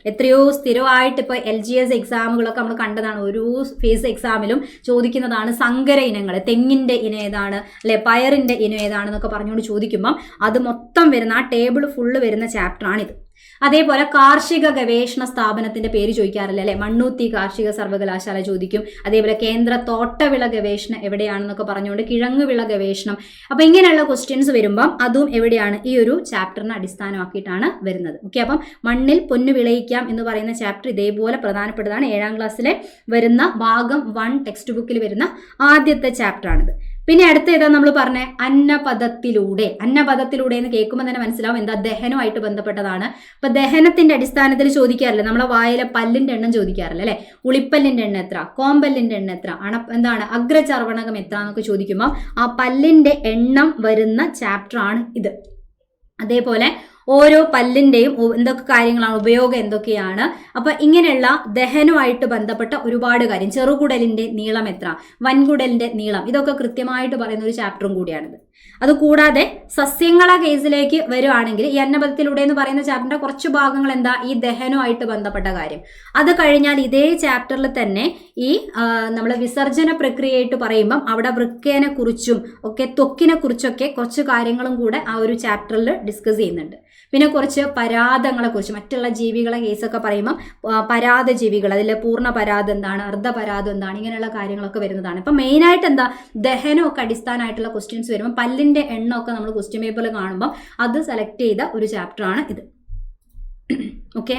എത്രയോ സ്ഥിരമായിട്ട് ഇപ്പോൾ LGS എക്സാമുകളൊക്കെ നമ്മൾ കണ്ടതാണ്, ഓരോ ഫേസ് എക്സാമിലും ചോദിക്കുന്നതാണ്. സങ്കര ഇനങ്ങൾ, തെങ്ങിന്റെ ഇനം ഏതാണ് അല്ലെ, പയറിന്റെ ഇനം ഏതാണെന്നൊക്കെ പറഞ്ഞുകൊണ്ട് ചോദിക്കുമ്പം അത് മൊത്തം വരുന്ന ആ ടേബിൾ ഫുള്ള് വരുന്ന ചാപ്റ്ററാണിത്. അതേപോലെ കാർഷിക ഗവേഷണ സ്ഥാപനത്തിന്റെ പേര് ചോദിക്കാറില്ല അല്ലെ, മണ്ണൂത്തി കാർഷിക സർവകലാശാല ചോദിക്കും. അതേപോലെ കേന്ദ്ര തോട്ടവിള ഗവേഷണം എവിടെയാണെന്നൊക്കെ പറഞ്ഞുകൊണ്ട് കിഴങ്ങുവിള ഗവേഷണം. അപ്പൊ ഇങ്ങനെയുള്ള ക്വസ്റ്റ്യൻസ് വരുമ്പം അതും എവിടെയാണ്, ഈ ഒരു ചാപ്റ്ററിനെ അടിസ്ഥാനമാക്കിയിട്ടാണ് വരുന്നത്. ഓക്കെ, അപ്പം മണ്ണിൽ പൊന്നു വിളയിക്കാം എന്ന് പറയുന്ന ചാപ്റ്റർ ഇതേപോലെ പ്രധാനപ്പെട്ടതാണ്. 7ാം ക്ലാസ്സിലെ വരുന്ന ഭാഗം 1 ടെക്സ്റ്റ് ബുക്കിൽ വരുന്ന ആദ്യത്തെ ചാപ്റ്റർ ആണിത്. പിന്നെ അടുത്ത ഏതാ നമ്മൾ പറഞ്ഞ അന്നപദത്തിലൂടെ. അന്നപദത്തിലൂടെ എന്ന് കേൾക്കുമ്പോൾ തന്നെ മനസ്സിലാവും എന്താ, ദഹനമായിട്ട് ബന്ധപ്പെട്ടതാണ്. അപ്പൊ ദഹനത്തിന്റെ അടിസ്ഥാനത്തിൽ ചോദിക്കാറില്ല, നമ്മളെ വായിലെ പല്ലിന്റെ എണ്ണം ചോദിക്കാറില്ല അല്ലെ. ഉളിപ്പല്ലിന്റെ എണ്ണം എത്ര, കോമ്പല്ലിന്റെ എണ്ണം എത്ര, എന്താണ് അഗ്രചർവണകം എത്ര എന്നൊക്കെ ചോദിക്കുമ്പോൾ ആ പല്ലിന്റെ എണ്ണം വരുന്ന ചാപ്റ്റർ ആണ് ഇത്. അതേപോലെ ഓരോ പല്ലിന്റെയും എന്തൊക്കെ കാര്യങ്ങളാണ്, ഉപയോഗം എന്തൊക്കെയാണ്. അപ്പൊ ഇങ്ങനെയുള്ള ദഹനവുമായിട്ട് ബന്ധപ്പെട്ട ഒരുപാട് കാര്യം, ചെറുകുടലിന്റെ നീളം എത്ര, വൻകുടലിന്റെ നീളം, ഇതൊക്കെ കൃത്യമായിട്ട് പറയുന്ന ഒരു ചാപ്റ്ററും കൂടിയാണിത്. അതുകൂടാതെ സസ്യങ്ങളെ കേസിലേക്ക് വരുവാണെങ്കിൽ ഈ അന്നപദത്തിലൂടെ എന്ന് പറയുന്ന ചാപ്റ്ററിന്റെ കുറച്ച് ഭാഗങ്ങൾ എന്താ, ഈ ദഹനവുമായിട്ട് ബന്ധപ്പെട്ട കാര്യം. അത് കഴിഞ്ഞാൽ ഇതേ ചാപ്റ്ററിൽ തന്നെ ഈ നമ്മൾ വിസർജന പ്രക്രിയയായിട്ട് പറയുമ്പം അവിടെ വൃക്കേനെ കുറിച്ചും ഒക്കെ ത്വക്കിനെ കുറിച്ചൊക്കെ കുറച്ച് കാര്യങ്ങളും കൂടെ ആ ഒരു ചാപ്റ്ററിൽ ഡിസ്കസ് ചെയ്യുന്നുണ്ട്. പിന്നെ കുറച്ച് പരാദങ്ങളെ കുറിച്ച്, മറ്റുള്ള ജീവികളെ കേസൊക്കെ പറയുമ്പം പരാദ ജീവികൾ, അതിൽ പൂർണ്ണ പരാദം എന്താണ്, അർദ്ധപരാദം എന്താണ്, ഇങ്ങനെയുള്ള കാര്യങ്ങളൊക്കെ വരുന്നതാണ്. ഇപ്പം മെയിനായിട്ട് എന്താ, ദഹനമൊക്കെ അടിസ്ഥാനമായിട്ടുള്ള ക്വസ്റ്റ്യൻസ് വരുമ്പോൾ പല്ലിന്റെ എണ്ണമൊക്കെ നമ്മൾ ക്വസ്റ്റ്യൻ പേപ്പറിൽ കാണുമ്പോൾ അത് സെലക്ട് ചെയ്ത ഒരു ചാപ്റ്ററാണ് ഇത്. ഓക്കെ,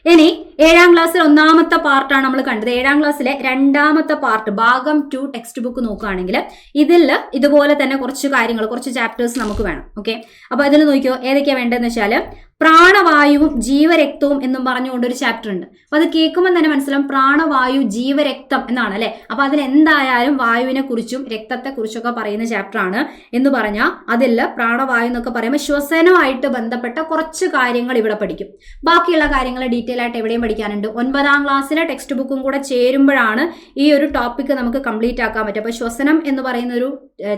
ഇനി 7ാം ക്ലാസ്സിൽ 1ാമത്തെ പാർട്ടാണ് നമ്മൾ കണ്ടത്. 7ാം ക്ലാസ്സിലെ 2ാമത്തെ പാർട്ട് ഭാഗം 2 ടെക്സ്റ്റ് ബുക്ക് നോക്കുകയാണെങ്കിൽ ഇതിൽ ഇതുപോലെ തന്നെ കുറച്ച് കാര്യങ്ങൾ, കുറച്ച് ചാപ്റ്റേഴ്സ് നമുക്ക് വേണം. ഓക്കെ, അപ്പൊ അതിൽ നോക്കിയോ ഏതൊക്കെയാണ് വേണ്ടതെന്ന് വെച്ചാൽ പ്രാണവായുവും ജീവരക്തവും എന്നും പറഞ്ഞുകൊണ്ട് ഒരു ചാപ്റ്റർ ഉണ്ട്. അപ്പൊ അത് കേൾക്കുമ്പോൾ തന്നെ മനസ്സിലാവും പ്രാണവായു ജീവരക്തം എന്നാണ് അല്ലെ. അപ്പൊ അതിൽ എന്തായാലും വായുവിനെ കുറിച്ചും രക്തത്തെ കുറിച്ചൊക്കെ പറയുന്ന ചാപ്റ്റർ ആണ് എന്ന് പറഞ്ഞാൽ അതിൽ പ്രാണവായു എന്നൊക്കെ പറയുമ്പോൾ ശ്വസനവുമായിട്ട് ബന്ധപ്പെട്ട കുറച്ച് കാര്യങ്ങൾ ഇവിടെ പഠിക്കും. ബാക്കിയുള്ള കാര്യങ്ങൾ ഡീറ്റെയിൽ ആയിട്ട് എവിടെയും പഠിക്കാനുണ്ട്. 9ാം ക്ലാസ്സിലെ ടെക്സ്റ്റ് ബുക്കും കൂടെ ചേരുമ്പോഴാണ് ഈ ഒരു ടോപ്പിക് നമുക്ക് കംപ്ലീറ്റ് ആക്കാൻ പറ്റും. അപ്പൊ ശ്വസനം എന്ന് പറയുന്ന ഒരു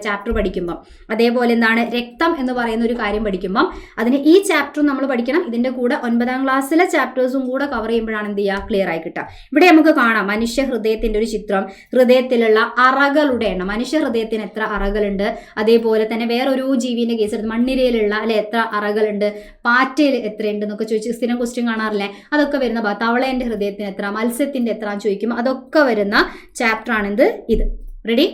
ചാപ്റ്റർ പഠിക്കുമ്പോൾ, അതേപോലെ എന്താണ് രക്തം എന്ന് പറയുന്ന ഒരു കാര്യം പഠിക്കുമ്പോൾ അതിന് ഈ ചാപ്റ്ററും നമ്മൾ പഠിക്കണം. ഇതിന്റെ കൂടെ 9ാം ക്ലാസ്സിലെ ചാപ്റ്റേഴ്സും കൂടെ കവർ ചെയ്യുമ്പോഴാണ് എന്ത് ചെയ്യുക, ക്ലിയർ ആയി കിട്ടുക. ഇവിടെ നമുക്ക് കാണാം മനുഷ്യ ഹൃദയത്തിന്റെ ഒരു ചിത്രം, ഹൃദയത്തിലുള്ള അറകളുടെ എണ്ണം, മനുഷ്യ ഹൃദയത്തിന് എത്ര അറകളുണ്ട്, അതേപോലെ തന്നെ വേറൊരു ജീവിന്റെ കേസ് എടുത്ത് മണ്ണിരയിലുള്ള അല്ലെ എത്ര അറകളുണ്ട്, പാറ്റയിൽ എത്രയുണ്ട് എന്നൊക്കെ ചോദിച്ച് സ്ഥിരം ക്വസ്റ്റ്യൻ കാണാറില്ലേ, അതൊക്കെ വരുന്ന തവളേന്റെ ഹൃദയത്തിന് എത്ര, മത്സ്യത്തിന്റെ എത്ര എന്ന് ചോദിക്കുമ്പോൾ അതൊക്കെ വരുന്ന ചാപ്റ്റർ ആണിത് ഇത്. റെഡി?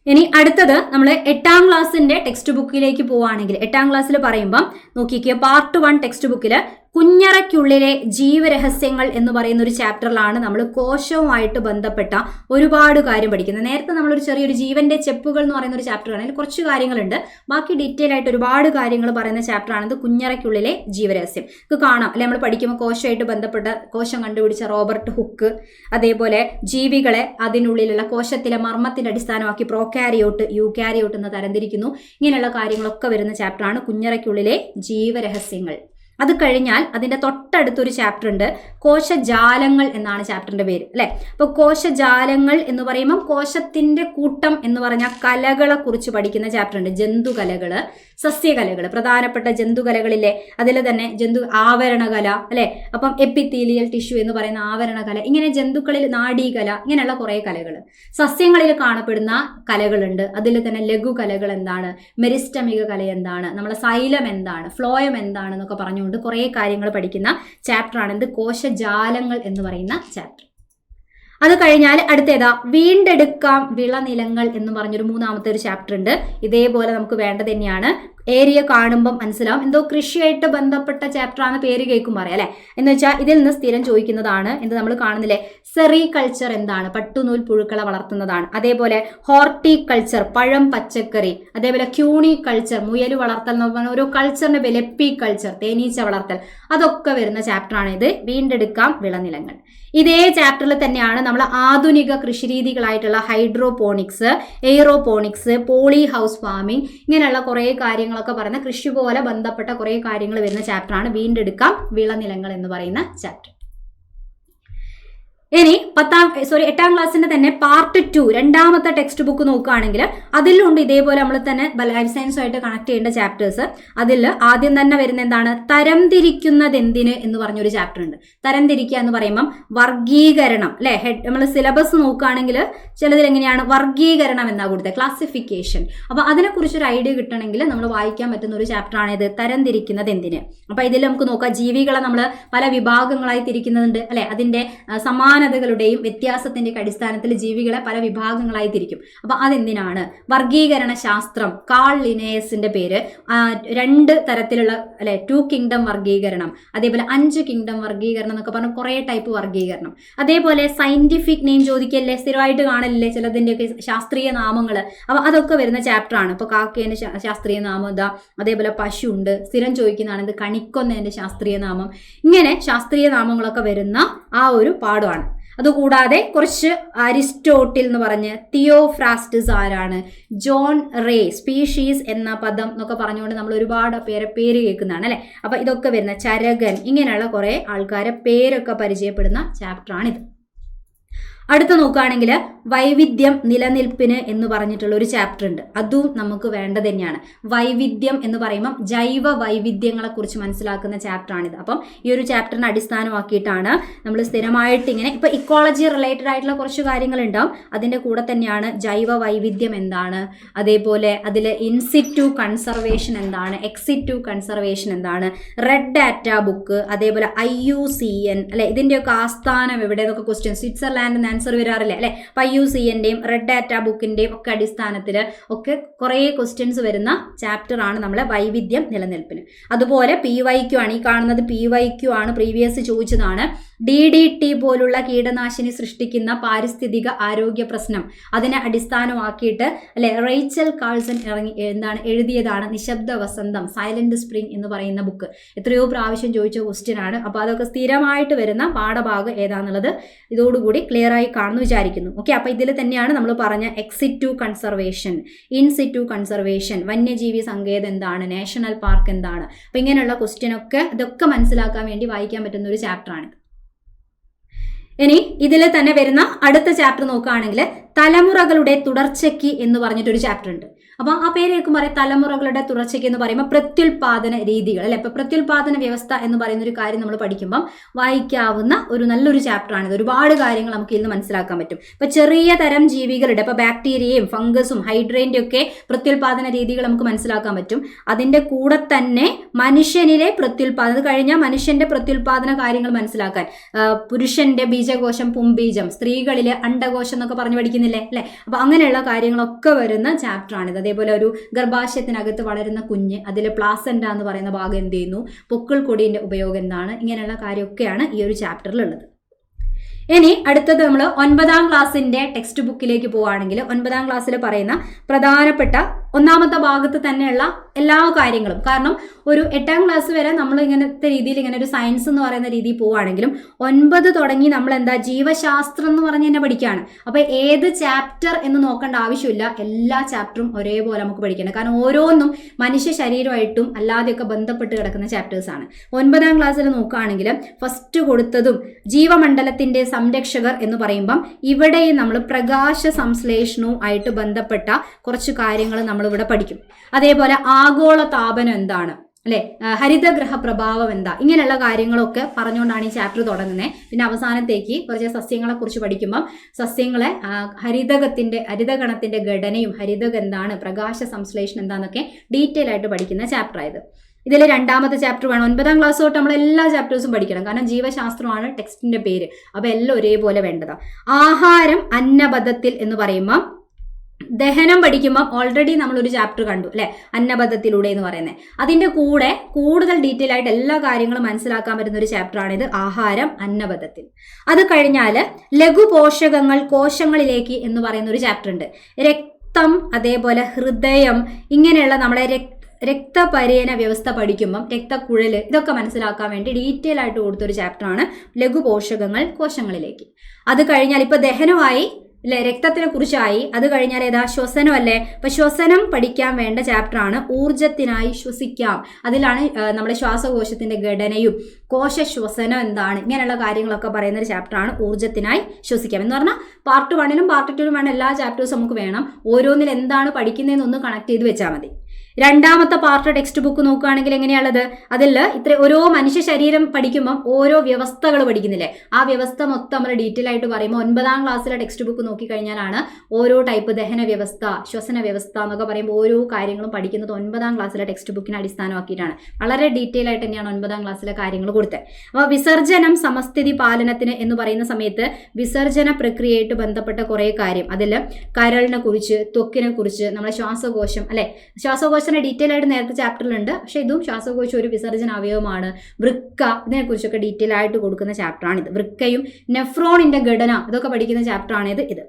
ഇനി അടുത്തത് നമ്മൾ 8ാം ക്ലാസ്സിന്റെ ടെക്സ്റ്റ് ബുക്കിലേക്ക് പോവുകയാണെങ്കിൽ 8ാം ക്ലാസ്സിൽ പറയുമ്പം നോക്കിക്കോ, പാർട്ട് 1 ടെക്സ്റ്റ് ബുക്കിൽ കുഞ്ഞറയ്ക്കുള്ളിലെ ജീവരഹസ്യങ്ങൾ എന്ന് പറയുന്ന ഒരു ചാപ്റ്ററിലാണ് നമ്മൾ കോശവുമായിട്ട് ബന്ധപ്പെട്ട ഒരുപാട് കാര്യം പഠിക്കുന്നത്. നേരത്തെ നമ്മളൊരു ചെറിയൊരു ജീവന്റെ ചെപ്പുകൾ എന്ന് പറയുന്ന ഒരു ചാപ്റ്റർ ആണ്, അതിൽ കുറച്ച് കാര്യങ്ങളുണ്ട്. ബാക്കി ഡീറ്റെയിൽ ആയിട്ട് ഒരുപാട് കാര്യങ്ങൾ പറയുന്ന ചാപ്റ്റർ ആണിത്, കുഞ്ഞറയ്ക്കുള്ളിലെ ജീവരഹസ്യം. ഇത് കാണാം അല്ലെ, നമ്മൾ പഠിക്കുമ്പോൾ കോശമായിട്ട് ബന്ധപ്പെട്ട കോശം കണ്ടുപിടിച്ച റോബർട്ട് ഹുക്ക്, അതേപോലെ ജീവികളെ അതിനുള്ളിലുള്ള കോശത്തിലെ മർമ്മത്തിന്റെ അടിസ്ഥാനമാക്കി പ്രോകാരിയോട്ട്, യൂകാരിയോട്ട് എന്ന് തരംതിരിക്കുന്നു. ഇങ്ങനെയുള്ള കാര്യങ്ങളൊക്കെ വരുന്ന ചാപ്റ്ററാണ് കുഞ്ഞറയ്ക്കുള്ളിലെ ജീവരഹസ്യങ്ങൾ. അത് കഴിഞ്ഞാൽ അതിന്റെ തൊട്ടടുത്തൊരു ചാപ്റ്റർ ഉണ്ട്, കോശജാലങ്ങൾ എന്നാണ് ചാപ്റ്ററിന്റെ പേര് അല്ലെ. അപ്പൊ കോശജാലങ്ങൾ എന്ന് പറയുമ്പോൾ കോശത്തിന്റെ കൂട്ടം എന്ന് പറഞ്ഞ കലകളെ കുറിച്ച് പഠിക്കുന്ന ചാപ്റ്റർ ഉണ്ട്. ജന്തുകലകള്, സസ്യകലകള്, പ്രധാനപ്പെട്ട ജന്തുകലകളിലെ അതിൽ തന്നെ ആവരണകല അല്ലെ. അപ്പം എപ്പിത്തീലിയൽ ടിഷ്യൂ എന്ന് പറയുന്ന ആവരണകല, ഇങ്ങനെ ജന്തുക്കളിൽ നാഡീകല, ഇങ്ങനെയുള്ള കുറെ കലകൾ. സസ്യങ്ങളിൽ കാണപ്പെടുന്ന കലകളുണ്ട്, അതിൽ തന്നെ ലഘുകലകൾ എന്താണ്, മെരിസ്റ്റമിക കല എന്താണ്, നമ്മളെ സൈലം എന്താണ്, ഫ്ലോയം എന്താണ് എന്നൊക്കെ പറഞ്ഞുകൊണ്ട് കുറെ കാര്യങ്ങൾ പഠിക്കുന്ന ചാപ്റ്റർ ആണ് ഇത് കോശജാലങ്ങൾ എന്ന് പറയുന്ന ചാപ്റ്റർ. അത് കഴിഞ്ഞാൽ അടുത്തേതാ, വീണ്ടെടുക്കാം വിളനിലങ്ങൾ എന്ന് പറഞ്ഞൊരു 3ാമത്തെ ഒരു ചാപ്റ്റർ ഉണ്ട്. ഇതേപോലെ നമുക്ക് വേണ്ടത് തന്നെയാണ്. ഏരിയ കാണുമ്പം മനസ്സിലാവും എന്തോ കൃഷിയായിട്ട് ബന്ധപ്പെട്ട ചാപ്റ്റർ ആണ്, പേര് കേൾക്കുമ്പോൾ അറിയാം അല്ലെ. എന്ന് വെച്ചാൽ ഇതിൽ നിന്ന് സ്ഥിരം ചോദിക്കുന്നതാണ് എന്ത്, നമ്മൾ കാണുന്നില്ലേ സെറികൾച്ചർ എന്താണ്, പട്ടുനൂൽ പുഴുക്കളെ വളർത്തുന്നതാണ്. അതേപോലെ ഹോർട്ടികൾച്ചർ, പഴം പച്ചക്കറി. അതേപോലെ ക്യൂണികൾച്ചർ, മുയൽ വളർത്തൽ എന്ന് പറഞ്ഞ ഓരോ കൾച്ചറിന്റെ പേര്, എപ്പികൾച്ചർ, തേനീച്ച വളർത്തൽ, അതൊക്കെ വരുന്ന ചാപ്റ്റർ ആണ് ഇത്, വീണ്ടെടുക്കാം വിളനിലങ്ങൾ. ഇതേ ചാപ്റ്ററിൽ തന്നെയാണ് നമ്മൾ ആധുനിക കൃഷിരീതികളായിട്ടുള്ള hydroponics, aeroponics, poly house farming, ഇങ്ങനെയുള്ള കുറേ കാര്യങ്ങളൊക്കെ പറയുന്ന കൃഷി പോലെ ബന്ധപ്പെട്ട കുറേ കാര്യങ്ങൾ വരുന്ന ചാപ്റ്ററാണ് വീണ്ടെടുക്കാം വിളനിലങ്ങൾ എന്ന് പറയുന്ന ചാപ്റ്റർ. ഇനി 8ാം ക്ലാസ്സിന്റെ തന്നെ പാർട്ട് 2 2ാമത്തെ ടെക്സ്റ്റ് ബുക്ക് നോക്കുകയാണെങ്കിൽ അതിലുണ്ട് ഇതേപോലെ നമ്മൾ തന്നെ ലൈഫ് സയൻസുമായിട്ട് കണക്ട് ചെയ്യേണ്ട ചാപ്റ്റേഴ്സ്. അതിൽ ആദ്യം തന്നെ വരുന്ന എന്താണ്, തരംതിരിക്കുന്നത് എന്തിന് എന്ന് പറഞ്ഞൊരു ചാപ്റ്റർ ഉണ്ട്. തരംതിരിക്കുക എന്ന് പറയുമ്പം വർഗീകരണം അല്ലെ. നമ്മൾ സിലബസ് നോക്കുകയാണെങ്കിൽ ചിലതിൽ എങ്ങനെയാണ് വർഗീകരണം എന്നാ കൊടുത്തത്, ക്ലാസിഫിക്കേഷൻ. അപ്പൊ അതിനെക്കുറിച്ചൊരു ഐഡിയ കിട്ടണമെങ്കിൽ നമ്മൾ വായിക്കാൻ പറ്റുന്ന ഒരു ചാപ്റ്റർ ആണ് ഇത്, തരംതിരിക്കുന്നത് എന്തിന്. അപ്പൊ ഇതിൽ നമുക്ക് നോക്കാം, ജീവികളെ നമ്മൾ പല വിഭാഗങ്ങളായി തിരിക്കുന്നുണ്ട് അല്ലെ. അതിന്റെ സമാന സമാനതകളുടെയും വ്യത്യാസത്തിന്റെ അടിസ്ഥാനത്തിൽ ജീവികളെ പല വിഭാഗങ്ങളായി തിരിക്കും. അപ്പൊ അതെന്തിനാണ്? വർഗീകരണ ശാസ്ത്രം, കാൾ ലിനേയസിന്റെ പേര് 2 തരത്തിലുള്ള അല്ലെ 2 കിങ്ഡം വർഗീകരണം, അതേപോലെ 5 കിങ്ഡം വർഗീകരണം എന്നൊക്കെ പറഞ്ഞ കുറെ ടൈപ്പ് വർഗീകരണം. അതേപോലെ സയന്റിഫിക് നെയിം ചോദിക്കല്ലേ, സ്ഥിരമായിട്ട് കാണലില്ലേ ചിലതിൻ്റെയൊക്കെ ശാസ്ത്രീയ നാമങ്ങൾ. അപ്പൊ അതൊക്കെ വരുന്ന ചാപ്റ്റർ ആണ്. ഇപ്പൊ കാക്കേന്റെ ശാസ്ത്രീയ നാമം എന്താ, അതേപോലെ പശു ഉണ്ട്, സ്ഥിരം ചോദിക്കുന്നതാണ് ഇത് കണിക്കൊന്നതിന്റെ ശാസ്ത്രീയ നാമം. ഇങ്ങനെ ശാസ്ത്രീയ നാമങ്ങളൊക്കെ വരുന്ന ആ ഒരു പാഠമാണ്. അതുകൂടാതെ കുറച്ച് അരിസ്റ്റോട്ടിൽ എന്ന് പറഞ്ഞ് തിയോഫ്രാസ്റ്റസ് ആരാണ്, ജോൺ റേ സ്പീഷീസ് എന്ന പദം എന്നൊക്കെ പറഞ്ഞുകൊണ്ട് നമ്മൾ ഒരുപാട് പേര് കേൾക്കുന്നതാണ് അല്ലെ. അപ്പൊ ഇതൊക്കെ വരുന്ന ചരകൻ, ഇങ്ങനെയുള്ള കുറെ ആൾക്കാരെ പേരൊക്കെ പരിചയപ്പെടുന്ന ചാപ്റ്ററാണിത്. അടുത്ത നോക്കുകയാണെങ്കിൽ വൈവിധ്യം നിലനിൽപ്പിന് എന്ന് പറഞ്ഞിട്ടുള്ള ഒരു ചാപ്റ്റർ ഉണ്ട്. അതും നമുക്ക് വേണ്ടത് തന്നെയാണ്. വൈവിധ്യം എന്ന് പറയുമ്പം ജൈവ വൈവിധ്യങ്ങളെ കുറിച്ച് മനസ്സിലാക്കുന്ന ചാപ്റ്ററാണിത്. അപ്പം ഈ ഒരു ചാപ്റ്ററിനെ അടിസ്ഥാനമാക്കിയിട്ടാണ് നമ്മൾ സ്ഥിരമായിട്ട് ഇങ്ങനെ ഇപ്പൊ ഇക്കോളജി റിലേറ്റഡ് ആയിട്ടുള്ള കുറച്ച് കാര്യങ്ങൾ ഉണ്ടാവും. അതിന്റെ കൂടെ തന്നെയാണ് ജൈവ വൈവിധ്യം എന്താണ്, അതേപോലെ അതിൽ ഇൻസിറ്റു കൺസർവേഷൻ എന്താണ്, എക്സിറ്റു കൺസർവേഷൻ എന്താണ്, റെഡ് ഡാറ്റ ബുക്ക്, അതേപോലെ IUCN അല്ലെ, ഇതിന്റെയൊക്കെ ആസ്ഥാനം എവിടെ എന്നൊക്കെ ക്വസ്റ്റ്യൻ സ്വിറ്റ്സർലാൻഡ് ആൻസർ വരാറില്ലേ അല്ലെ. അപ്പൊ IUCNന്റെയും റെഡ് ഡാറ്റ ബുക്കിന്റെയും ഒക്കെ അടിസ്ഥാനത്തിൽ ഒക്കെ കുറെ ക്വസ്റ്റ്യൻസ് വരുന്ന ചാപ്റ്റർ ആണ് നമ്മളെ വൈവിധ്യം നിലനിൽപ്പിന്. അതുപോലെ PYQ ആണ്, ഈ കാണുന്നത് PYQ ആണ്, പ്രീവിയസ് ചോദിച്ചതാണ്. DDT പോലുള്ള കീടനാശിനി സൃഷ്ടിക്കുന്ന പാരിസ്ഥിതിക ആരോഗ്യ പ്രശ്നം, അതിനെ അടിസ്ഥാനമാക്കിയിട്ട് അല്ലെ റേച്ചൽ കാൾസൺ എഴുതിയതാണ് നിശബ്ദ വസന്തം, സൈലന്റ് സ്പ്രിംഗ് എന്ന് പറയുന്ന ബുക്ക്. എത്രയോ പ്രാവശ്യം ചോദിച്ച ക്വസ്റ്റ്യൻ ആണ്. അപ്പൊ അതൊക്കെ സ്ഥിരമായിട്ട് വരുന്ന പാഠഭാഗം ഏതാന്നുള്ളത് ഇതോടുകൂടി ക്ലിയർ ആയി കാണുന്നു വിചാരിക്കുന്നു. ഓക്കെ, അപ്പൊ ഇതിൽ തന്നെയാണ് നമ്മൾ പറഞ്ഞ എക്സിറ്റു കൺസർവേഷൻ, ഇൻസിറ്റു കൺസർവേഷൻ, വന്യജീവി സങ്കേതം എന്താണ്, നാഷണൽ പാർക്ക് എന്താണ്. അപ്പൊ ഇങ്ങനെയുള്ള ക്വസ്റ്റ്യൻ ഒക്കെ ഇതൊക്കെ മനസ്സിലാക്കാൻ വേണ്ടി വായിക്കാൻ പറ്റുന്ന ഒരു ചാപ്റ്റർ ആണ്. ഇനി ഇതിൽ തന്നെ വരുന്ന അടുത്ത ചാപ്റ്റർ നോക്കുകയാണെങ്കിൽ തലമുറകളുടെ തുടർച്ചയ്ക്ക് എന്ന് പറഞ്ഞിട്ടൊരു ചാപ്റ്റർ ഉണ്ട്. അപ്പൊ ആ പേര് കേൾക്കും പറയാം, തലമുറകളുടെ തുടർച്ചയ്ക്ക് എന്ന് പറയുമ്പോൾ പ്രത്യുൽപാദന രീതികൾ അല്ലെ. ഇപ്പൊ പ്രത്യുൽപാദന വ്യവസ്ഥ എന്ന് പറയുന്ന ഒരു കാര്യം നമ്മൾ പഠിക്കുമ്പോൾ വായിക്കാവുന്ന ഒരു നല്ലൊരു ചാപ്റ്റർ ആണ്. ഒരുപാട് കാര്യങ്ങൾ നമുക്ക് ഇന്ന് മനസ്സിലാക്കാൻ പറ്റും. ഇപ്പൊ ചെറിയ തരം ജീവികളുടെ, ഇപ്പൊ ബാക്ടീരിയയും ഫംഗസും ഹൈഡ്രേന്റെ ഒക്കെ പ്രത്യുൽപാദന രീതികൾ നമുക്ക് മനസ്സിലാക്കാൻ പറ്റും. അതിന്റെ കൂടെ തന്നെ മനുഷ്യനിലെ പ്രത്യുൽപാദനം, അത് കഴിഞ്ഞാൽ മനുഷ്യന്റെ പ്രത്യുൽപാദന കാര്യങ്ങൾ മനസ്സിലാക്കാൻ പുരുഷന്റെ ബീജകോശം, പുംബീജം, സ്ത്രീകളിലെ അണ്ടകോശം എന്നൊക്കെ പറഞ്ഞു പഠിക്കുന്നില്ലേ അല്ലെ. അപ്പൊ അങ്ങനെയുള്ള കാര്യങ്ങളൊക്കെ വരുന്ന ചാപ്റ്റർ ആണിത്. അതേപോലെ ഒരു ഗർഭാശയത്തിനകത്ത് വളരുന്ന കുഞ്ഞ്, അതിൽ പ്ലാസെന്റ എന്ന് പറയുന്ന ഭാഗം എന്ത് ചെയ്യുന്നു, പൊക്കിൾ കൊടിയുടെ ഉപയോഗം എന്താണ്, ഇങ്ങനെയുള്ള കാര്യമൊക്കെയാണ് ഈ ഒരു ചാപ്റ്ററിലുള്ളത്. ഇനി അടുത്തത് നമ്മൾ 9ാം ക്ലാസ്സിന്റെ ടെക്സ്റ്റ് ബുക്കിലേക്ക് പോവുകയാണെങ്കിൽ 9ാം ക്ലാസ്സിൽ പറയുന്ന പ്രധാനപ്പെട്ട ഒന്നാമത്തെ ഭാഗത്ത് തന്നെയുള്ള എല്ലാ കാര്യങ്ങളും, കാരണം ഒരു 8ാം ക്ലാസ് വരെ നമ്മൾ ഇങ്ങനത്തെ രീതിയിൽ ഇങ്ങനെ ഒരു സയൻസ് എന്ന് പറയുന്ന രീതിയിൽ പോവുകയാണെങ്കിലും 9 തുടങ്ങി നമ്മൾ എന്താ ജീവശാസ്ത്രം എന്ന് പറഞ്ഞ് തന്നെ പഠിക്കുകയാണ്. അപ്പൊ ഏത് ചാപ്റ്റർ എന്ന് നോക്കേണ്ട ആവശ്യമില്ല, എല്ലാ ചാപ്റ്ററും ഒരേപോലെ നമുക്ക് പഠിക്കണം. കാരണം ഓരോന്നും മനുഷ്യ ശരീരമായിട്ടും അല്ലാതെയൊക്കെ ബന്ധപ്പെട്ട് കിടക്കുന്ന ചാപ്റ്റേഴ്സ് ആണ്. 9ാം ക്ലാസ്സിൽ നോക്കുകയാണെങ്കിൽ ഫസ്റ്റ് കൊടുത്തതും ജീവമണ്ഡലത്തിന്റെ സംരക്ഷകർ എന്ന് പറയുമ്പം ഇവിടെയും നമ്മൾ പ്രകാശ സംശ്ലേഷണവും ആയിട്ട് ബന്ധപ്പെട്ട കുറച്ച് കാര്യങ്ങൾ നമ്മൾ ഇവിടെ പഠിക്കും. അതേപോലെ ആഗോള താപനം എന്താണ് അല്ലെ, ഹരിതഗ്രഹ പ്രഭാവം എന്താ, ഇങ്ങനെയുള്ള കാര്യങ്ങളൊക്കെ പറഞ്ഞുകൊണ്ടാണ് ഈ ചാപ്റ്റർ തുടങ്ങുന്നത്. പിന്നെ അവസാനത്തേക്ക് കുറച്ച് സസ്യങ്ങളെ കുറിച്ച് പഠിക്കുമ്പം സസ്യങ്ങളെ ഹരിതഗണത്തിന്റെ ഘടനയും ഹരിതകം എന്താണ്, പ്രകാശ സംശ്ലേഷണം എന്താന്നൊക്കെ ഡീറ്റെയിൽ ആയിട്ട് പഠിക്കുന്ന ചാപ്റ്റർ ആയത്. ഇതിൽ 2ാമത്തെ ചാപ്റ്റർ വേണം. 9ാം ക്ലാസ് തൊട്ട് നമ്മൾ എല്ലാ ചാപ്റ്റേഴ്സും പഠിക്കണം, കാരണം ജീവശാസ്ത്രമാണ് ടെക്സ്റ്റിന്റെ പേര്. അപ്പൊ എല്ലാം ഒരേപോലെ വേണ്ടതാ. ആഹാരം അന്നപഥത്തിൽ എന്ന് പറയുമ്പോൾ ദഹനം പഠിക്കുമ്പോൾ ഓൾറെഡി നമ്മളൊരു ചാപ്റ്റർ കണ്ടു അല്ലെ, അന്നപഥത്തിലൂടെ എന്ന് പറയുന്നത്. അതിന്റെ കൂടെ കൂടുതൽ ഡീറ്റെയിൽ ആയിട്ട് എല്ലാ കാര്യങ്ങളും മനസ്സിലാക്കാൻ പറ്റുന്ന ഒരു ചാപ്റ്ററാണിത്, ആഹാരം അന്നപഥത്തിൽ. അത് കഴിഞ്ഞാൽ ലഘുപോഷകങ്ങൾ കോശങ്ങളിലേക്ക് എന്ന് പറയുന്ന ഒരു ചാപ്റ്റർ ഉണ്ട്. രക്തം, അതേപോലെ ഹൃദയം, ഇങ്ങനെയുള്ള നമ്മളെ രക്തപര്യന വ്യവസ്ഥ പഠിക്കുമ്പം രക്തക്കുഴൽ, ഇതൊക്കെ മനസ്സിലാക്കാൻ വേണ്ടി ഡീറ്റെയിൽ ആയിട്ട് കൊടുത്തൊരു ചാപ്റ്ററാണ് ലഘുപോഷകങ്ങൾ കോശങ്ങളിലേക്ക്. അത് കഴിഞ്ഞാൽ ഇപ്പൊ ദഹനമായി അല്ലെ, രക്തത്തിനെ കുറിച്ചായി. അത് കഴിഞ്ഞാൽ ഏതാ, ശ്വസനം അല്ലേ. അപ്പൊ ശ്വസനം പഠിക്കാൻ വേണ്ട ചാപ്റ്ററാണ് ഊർജത്തിനായി ശ്വസിക്കാം. അതിലാണ് നമ്മുടെ ശ്വാസകോശത്തിന്റെ ഘടനയും കോശ ശ്വസനം എന്താണ്, ഇങ്ങനെയുള്ള കാര്യങ്ങളൊക്കെ പറയുന്ന ഒരു ചാപ്റ്ററാണ് ഊർജത്തിനായി ശ്വസിക്കാം. എന്ന് പറഞ്ഞാൽ പാർട്ട് 1ലും പാർട്ട് 2ലും വേണം എല്ലാ ചാപ്റ്റേഴ്സും നമുക്ക് വേണം. ഓരോന്നിൽ എന്താണ് പഠിക്കുന്നതെന്നൊന്ന് കണക്ട് ചെയ്ത് വെച്ചാൽ മതി. രണ്ടാമത്തെ പാർട്ട് ടെക്സ്റ്റ് ബുക്ക് നോക്കുകയാണെങ്കിൽ എങ്ങനെയാണുള്ളത്? അതിൽ ഓരോ മനുഷ്യ ശരീരം പഠിക്കുമ്പം ഓരോ വ്യവസ്ഥകൾ പഠിക്കുന്നില്ലേ, ആ വ്യവസ്ഥ മൊത്തം നമ്മൾ ഡീറ്റെയിൽ ആയിട്ട് പറയുമ്പോൾ 9ാം ക്ലാസ്സിലെ ടെക്സ്റ്റ് ബുക്ക് നോക്കിക്കഴിഞ്ഞാലാണ് ഓരോ ടൈപ്പ് ദഹന വ്യവസ്ഥ, ശ്വസന വ്യവസ്ഥ എന്നൊക്കെ പറയുമ്പോൾ ഓരോ കാര്യങ്ങളും പഠിക്കുന്നത് 9ാം ക്ലാസ്സിലെ ടെക്സ്റ്റ് ബുക്കിനെ അടിസ്ഥാനമാക്കിയിട്ടാണ്. വളരെ ഡീറ്റെയിൽ ആയിട്ട് തന്നെയാണ് 9ാം ക്ലാസ്സിലെ കാര്യങ്ങൾ കൊടുത്തത്. അപ്പോൾ വിസർജനം സമസ്ഥിതി പാലനത്തിന് എന്ന് പറയുന്ന സമയത്ത് വിസർജന പ്രക്രിയയായിട്ട് ബന്ധപ്പെട്ട കുറേ കാര്യം, അതിൽ കരളിനെ കുറിച്ച്, ത്വക്കിനെ കുറിച്ച്, നമ്മുടെ ശ്വാസകോശം അല്ലെ, ശ്വാസകോശ ഡീറ്റെയിൽ ആയിട്ട് നേരത്തെ ചാപ്റ്ററിലുണ്ട്. പക്ഷെ ഇതും ശ്വാസകോശം ഒരു വിസർജന അവയവമാണ്. വൃക്ക, ഇതിനെക്കുറിച്ചൊക്കെ ഡീറ്റെയിൽ ആയിട്ട് കൊടുക്കുന്ന ചാപ്റ്ററാണിത്. വൃക്കയും നെഫ്രോണിന്റെ ഘടന ഇതൊക്കെ പഠിക്കുന്ന ചാപ്റ്ററാണിത്. ഇത്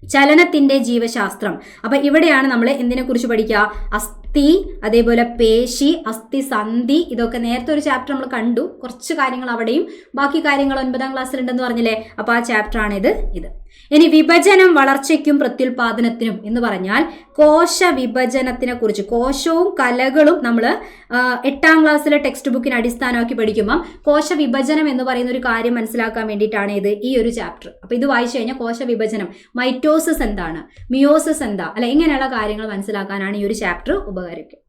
ചലനത്തിന്റെ ജീവശാസ്ത്രം. അപ്പൊ ഇവിടെയാണ് നമ്മൾ എന്തിനെ കുറിച്ച് പഠിക്കുക? അസ്ഥി, അതേപോലെ പേശി, അസ്ഥി സന്ധി, ഇതൊക്കെ നേരത്തെ ഒരു ചാപ്റ്റർ നമ്മൾ കണ്ടു. കുറച്ച് കാര്യങ്ങൾ അവിടെയും ബാക്കി കാര്യങ്ങൾ 9ാം ക്ലാസ്സിലുണ്ടെന്ന് പറഞ്ഞില്ലേ, അപ്പൊ ആ ചാപ്റ്ററാണിത്. ഇത് ഇനി വിഭജനം വളർച്ചയ്ക്കും പ്രത്യുൽപാദനത്തിനും എന്ന് പറഞ്ഞാൽ കോശ വിഭജനത്തിനെ കുറിച്ച്, കോശവും കലകളും നമ്മൾ 8ാം ക്ലാസ്സിലെ ടെക്സ്റ്റ് ബുക്കിന് അടിസ്ഥാനമാക്കി പഠിക്കുമ്പോൾ കോശ വിഭജനം എന്ന് പറയുന്ന ഒരു കാര്യം മനസ്സിലാക്കാൻ വേണ്ടിയിട്ടാണ് ഇത് ഈ ഒരു ചാപ്റ്റർ. അപ്പൊ ഇത് വായിച്ചു കഴിഞ്ഞാൽ കോശ വിഭജനം, മൈറ്റോസിസ് എന്താണ്, മിയോസിസ് എന്താ അല്ലെ, ഇങ്ങനെയുള്ള കാര്യങ്ങൾ മനസ്സിലാക്കാനാണ് ഈ ഒരു ചാപ്റ്റർ ഉപകരിക്കുക.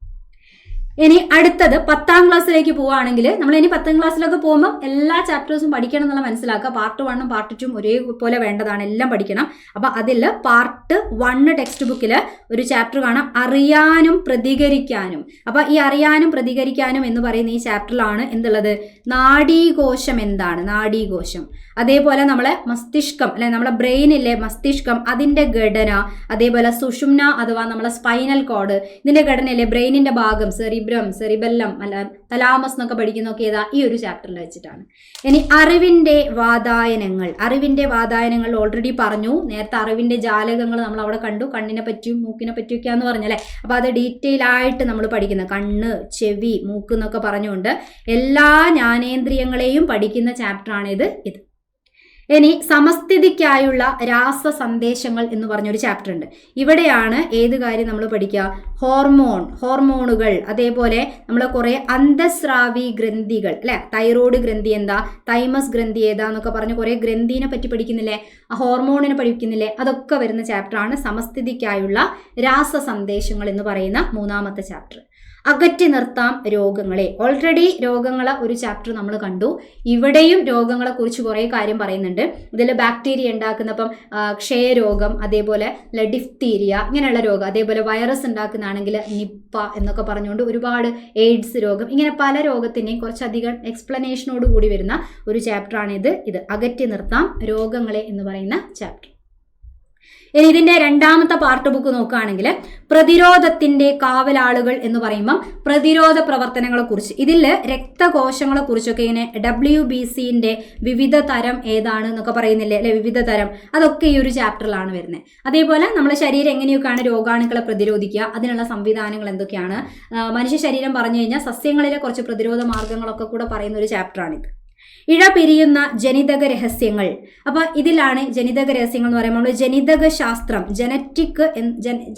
ഇനി അടുത്തത് 10ാം ക്ലാസ്സിലേക്ക് പോവുകയാണെങ്കിൽ നമ്മൾ ഇനി 10ാം ക്ലാസ്സിലൊക്കെ പോകുമ്പോൾ എല്ലാ ചാപ്റ്റേഴ്സും പഠിക്കണം എന്നുള്ള മനസ്സിലാക്കുക. പാർട്ട് 1ഉം പാർട്ട് 2ഉം ഒരേപോലെ വേണ്ടതാണ്, എല്ലാം പഠിക്കണം. അപ്പൊ അതിൽ പാർട്ട് 1 ടെക്സ്റ്റ് ബുക്കിൽ ഒരു ചാപ്റ്റർ കാണാം, അറിയാനും പ്രതികരിക്കാനും. അപ്പൊ ഈ അറിയാനും പ്രതികരിക്കാനും എന്ന് പറയുന്ന ഈ ചാപ്റ്ററിലാണ് എന്തുള്ളത്? നാഡീകോശം എന്താണ്, നാഡീകോശം. അതേപോലെ നമ്മളെ മസ്തിഷ്കം അല്ലെ, നമ്മളെ ബ്രെയിനിലെ മസ്തിഷ്കം, അതിന്റെ ഘടന, അതേപോലെ സുഷുമ്ന അഥവാ നമ്മളെ സ്പൈനൽ കോഡ്, ഇതിന്റെ ഘടനയിലെ ബ്രെയിനിന്റെ ഭാഗം, സെറിബ്രം, സെറിബെല്ലം അല്ല തലാമസ് എന്നൊക്കെ പഠിക്കുന്നൊക്കെ ഏതാ ഈ ഒരു ചാപ്റ്ററിൽ വെച്ചിട്ടാണ്. ഇനി അറിവിന്റെ വാതായനങ്ങൾ. അറിവിന്റെ വാതായനങ്ങൾ ഓൾറെഡി പറഞ്ഞു നേരത്തെ. അറിവിന്റെ ജാലകങ്ങൾ നമ്മൾ അവിടെ കണ്ടു, കണ്ണിനെ പറ്റിയും മൂക്കിനെ പറ്റിയൊക്കെയാന്ന് പറഞ്ഞല്ലേ. അപ്പൊ അത് ഡീറ്റെയിൽ ആയിട്ട് നമ്മൾ പഠിക്കുന്ന, കണ്ണ്, ചെവി, മൂക്ക് എന്നൊക്കെ പറഞ്ഞുകൊണ്ട് എല്ലാ ജ്ഞാനേന്ദ്രിയങ്ങളെയും പഠിക്കുന്ന ചാപ്റ്ററാണിത്. ഇത് ഇനി സമസ്ഥിതിക്കായുള്ള രാസ സന്ദേശങ്ങൾ എന്ന് പറഞ്ഞൊരു ചാപ്റ്റർ ഉണ്ട്. ഇവിടെയാണ് ഏത് കാര്യം നമ്മൾ പഠിക്കുക? ഹോർമോണുകൾ, അതേപോലെ നമ്മൾ കുറെ അന്തസ്രാവി ഗ്രന്ഥികൾ അല്ലെ, തൈറോയ്ഡ് ഗ്രന്ഥി എന്താ, തൈമസ് ഗ്രന്ഥി ഏതാന്നൊക്കെ പറഞ്ഞ് കുറെ ഗ്രന്ഥിനെ പറ്റി പഠിക്കുന്നില്ലേ, ആ ഹോർമോണിനെ പഠിക്കുന്നില്ലേ, അതൊക്കെ വരുന്ന ചാപ്റ്ററാണ് സമസ്ഥിതിക്കായുള്ള രാസ സന്ദേശങ്ങൾ എന്ന് പറയുന്ന 3ാമത്തെ ചാപ്റ്റർ. അകറ്റി നിർത്താം രോഗങ്ങളെ. ഓൾറെഡി രോഗങ്ങളെ ഒരു ചാപ്റ്റർ നമ്മൾ കണ്ടു. ഇവിടെയും രോഗങ്ങളെ കുറിച്ച് കുറേ കാര്യം പറയുന്നുണ്ട്. ഇതിൽ ബാക്ടീരിയ ഉണ്ടാക്കുന്നപ്പം ക്ഷയരോഗം, അതേപോലെ ഡിഫ്തീരിയ ഇങ്ങനെയുള്ള രോഗം, അതേപോലെ വൈറസ് ഉണ്ടാക്കുന്നതാണെങ്കിൽ നിപ്പ എന്നൊക്കെ പറഞ്ഞുകൊണ്ട് ഒരുപാട് എയ്ഡ്സ് രോഗം, ഇങ്ങനെ പല രോഗത്തിൻ്റെയും കുറച്ചധികം എക്സ്പ്ലനേഷനോട് കൂടി വരുന്ന ഒരു ചാപ്റ്ററാണിത്. ഇത് അകറ്റി നിർത്താം രോഗങ്ങളെ എന്ന് പറയുന്ന ചാപ്റ്റർ. ഇനി ഇതിന്റെ 2ാമത്തെ പാർട്ട് ബുക്ക് നോക്കുകയാണെങ്കിൽ പ്രതിരോധത്തിന്റെ കാവലാളുകൾ എന്ന് പറയുമ്പം പ്രതിരോധ പ്രവർത്തനങ്ങളെ കുറിച്ച്, ഇതിൽ രക്തകോശങ്ങളെ കുറിച്ചൊക്കെ ഇങ്ങനെ WBCന്റെ വിവിധ തരം ഏതാണ് എന്നൊക്കെ പറയുന്നില്ലേ അല്ലെ, വിവിധ തരം, അതൊക്കെ ഈ ഒരു ചാപ്റ്ററിലാണ് വരുന്നത്. അതേപോലെ നമ്മുടെ ശരീരം എങ്ങനെയൊക്കെയാണ് രോഗാണുക്കളെ പ്രതിരോധിക്കുക, അതിനുള്ള സംവിധാനങ്ങൾ എന്തൊക്കെയാണ്, മനുഷ്യ ശരീരം പറഞ്ഞു കഴിഞ്ഞാൽ സസ്യങ്ങളിലെ കുറച്ച് പ്രതിരോധ മാർഗങ്ങളൊക്കെ കൂടെ പറയുന്ന ഒരു ചാപ്റ്ററാണിത്. ഇഴ പിരിയുന്ന ജനിതക രഹസ്യങ്ങൾ. അപ്പൊ ഇതിലാണ് ജനിതക രഹസ്യങ്ങൾ എന്ന് പറയുമ്പോൾ നമ്മൾ ജനിതക ശാസ്ത്രം,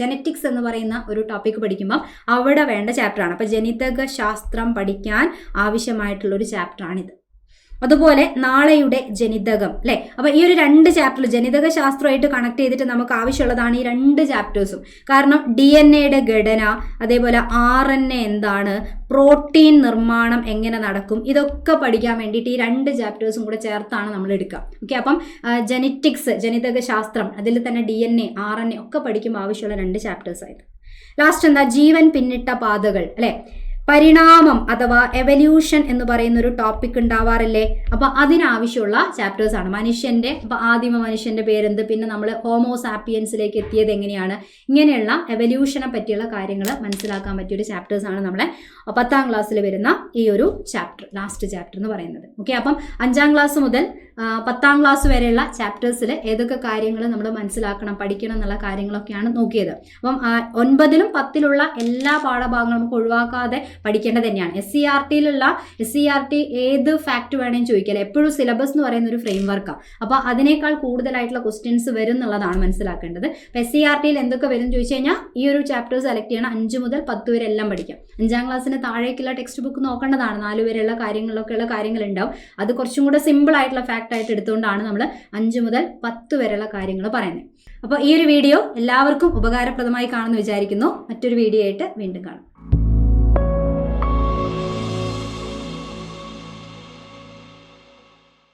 ജനറ്റിക്സ് എന്ന് പറയുന്ന ഒരു ടോപ്പിക് പഠിക്കുമ്പോൾ അവിടെ വേണ്ട ചാപ്റ്ററാണ്. അപ്പൊ ജനിതക ശാസ്ത്രം പഠിക്കാൻ ആവശ്യമായിട്ടുള്ള ഒരു ചാപ്റ്ററാണിത്. അതുപോലെ നാളെയുടെ ജനിതകം അല്ലെ. അപ്പൊ ഈ ഒരു 2 ചാപ്റ്റർ ജനിതക ശാസ്ത്രമായിട്ട് കണക്ട് ചെയ്തിട്ട് നമുക്ക് ആവശ്യമുള്ളതാണ് ഈ 2 ചാപ്റ്റേഴ്സും. കാരണം DNA-യുടെ ഘടന, അതേപോലെ RNA എന്താണ്, പ്രോട്ടീൻ നിർമ്മാണം എങ്ങനെ നടക്കും, ഇതൊക്കെ പഠിക്കാൻ വേണ്ടിയിട്ട് ഈ 2 ചാപ്റ്റേഴ്സും കൂടെ ചേർത്താണ് നമ്മൾ എടുക്കുക. ഓക്കെ, അപ്പം ജനറ്റിക്സ്, ജനിതക ശാസ്ത്രം, അതിൽ തന്നെ DNA, RNA ഒക്കെ പഠിക്കുമ്പോൾ ആവശ്യമുള്ള 2 ചാപ്റ്റേഴ്സ് ആയിട്ട്. ലാസ്റ്റ് എന്താ? ജീവൻ പിന്നിട്ട പാതകൾ അല്ലെ. പരിണാമം അഥവാ എവല്യൂഷൻ എന്ന് പറയുന്ന ഒരു ടോപ്പിക് ഉണ്ടാവാറില്ലേ. അപ്പൊ അതിനാവശ്യമുള്ള ചാപ്റ്റേഴ്സ് ആണ്. മനുഷ്യന്റെ ആദിമ മനുഷ്യന്റെ പേരെന്ത്, പിന്നെ നമ്മൾ ഹോമോസാപ്പിയൻസിലേക്ക് എത്തിയത് എങ്ങനെയാണ്, ഇങ്ങനെയുള്ള എവല്യൂഷനെ പറ്റിയുള്ള കാര്യങ്ങൾ മനസ്സിലാക്കാൻ പറ്റിയൊരു ചാപ്റ്റേഴ്സ് ആണ് നമ്മളെ 10ാം ക്ലാസ്സിൽ വരുന്ന ഈ ഒരു ചാപ്റ്റർ, ലാസ്റ്റ് ചാപ്റ്റർ എന്ന് പറയുന്നത്. ഓക്കെ, അപ്പം 5ാം ക്ലാസ് മുതൽ 10ാം ക്ലാസ് വരെയുള്ള ചാപ്റ്റേഴ്സിൽ ഏതൊക്കെ കാര്യങ്ങൾ നമ്മൾ മനസ്സിലാക്കണം, പഠിക്കണം എന്നുള്ള കാര്യങ്ങളൊക്കെയാണ് നോക്കിയത്. അപ്പം 9ലും 10ലുള്ള എല്ലാ പാഠഭാഗങ്ങളും നമുക്ക് ഒഴിവാക്കാതെ പഠിക്കേണ്ടത് തന്നെയാണ്. SCERT ഏത് ഫാക്ട് വേണമെങ്കിൽ ചോദിക്കാം. എപ്പോഴും സിലബസ് എന്ന് പറയുന്ന ഒരു ഫ്രെയിം വർക്കാണ്. അപ്പോൾ അതിനേക്കാൾ കൂടുതലായിട്ടുള്ള ക്വസ്റ്റ്യൻസ് വരും എന്നുള്ളതാണ് മനസ്സിലാക്കേണ്ടത്. അപ്പോൾ SCERTയിൽ എന്തൊക്കെ വരും ചോദിച്ചു കഴിഞ്ഞാൽ ഈ ഒരു ചാപ്റ്റർ സെലക്ട് ചെയ്യണം. 5 മുതൽ 10 വരെ എല്ലാം പഠിക്കാം. 5ാം ക്ലാസ്സിന് താഴേക്കുള്ള ടെക്സ്റ്റ് ബുക്ക് നോക്കേണ്ടതാണ്. 4 വരെയുള്ള കാര്യങ്ങളിലൊക്കെയുള്ള കാര്യങ്ങളുണ്ടാവും. അത് കുറച്ചും കൂടെ സിമ്പിൾ ആയിട്ടുള്ള ഫാക്ട് ആയിട്ട് എടുത്തുകൊണ്ടാണ് നമ്മൾ 5 മുതൽ 10 വരെയുള്ള കാര്യങ്ങൾ പറയുന്നത്. അപ്പോൾ ഈ ഒരു വീഡിയോ എല്ലാവർക്കും ഉപകാരപ്രദമായി കാണുമെന്ന് വിചാരിക്കുന്നു. മറ്റൊരു വീഡിയോ ആയിട്ട് വീണ്ടും കാണാം.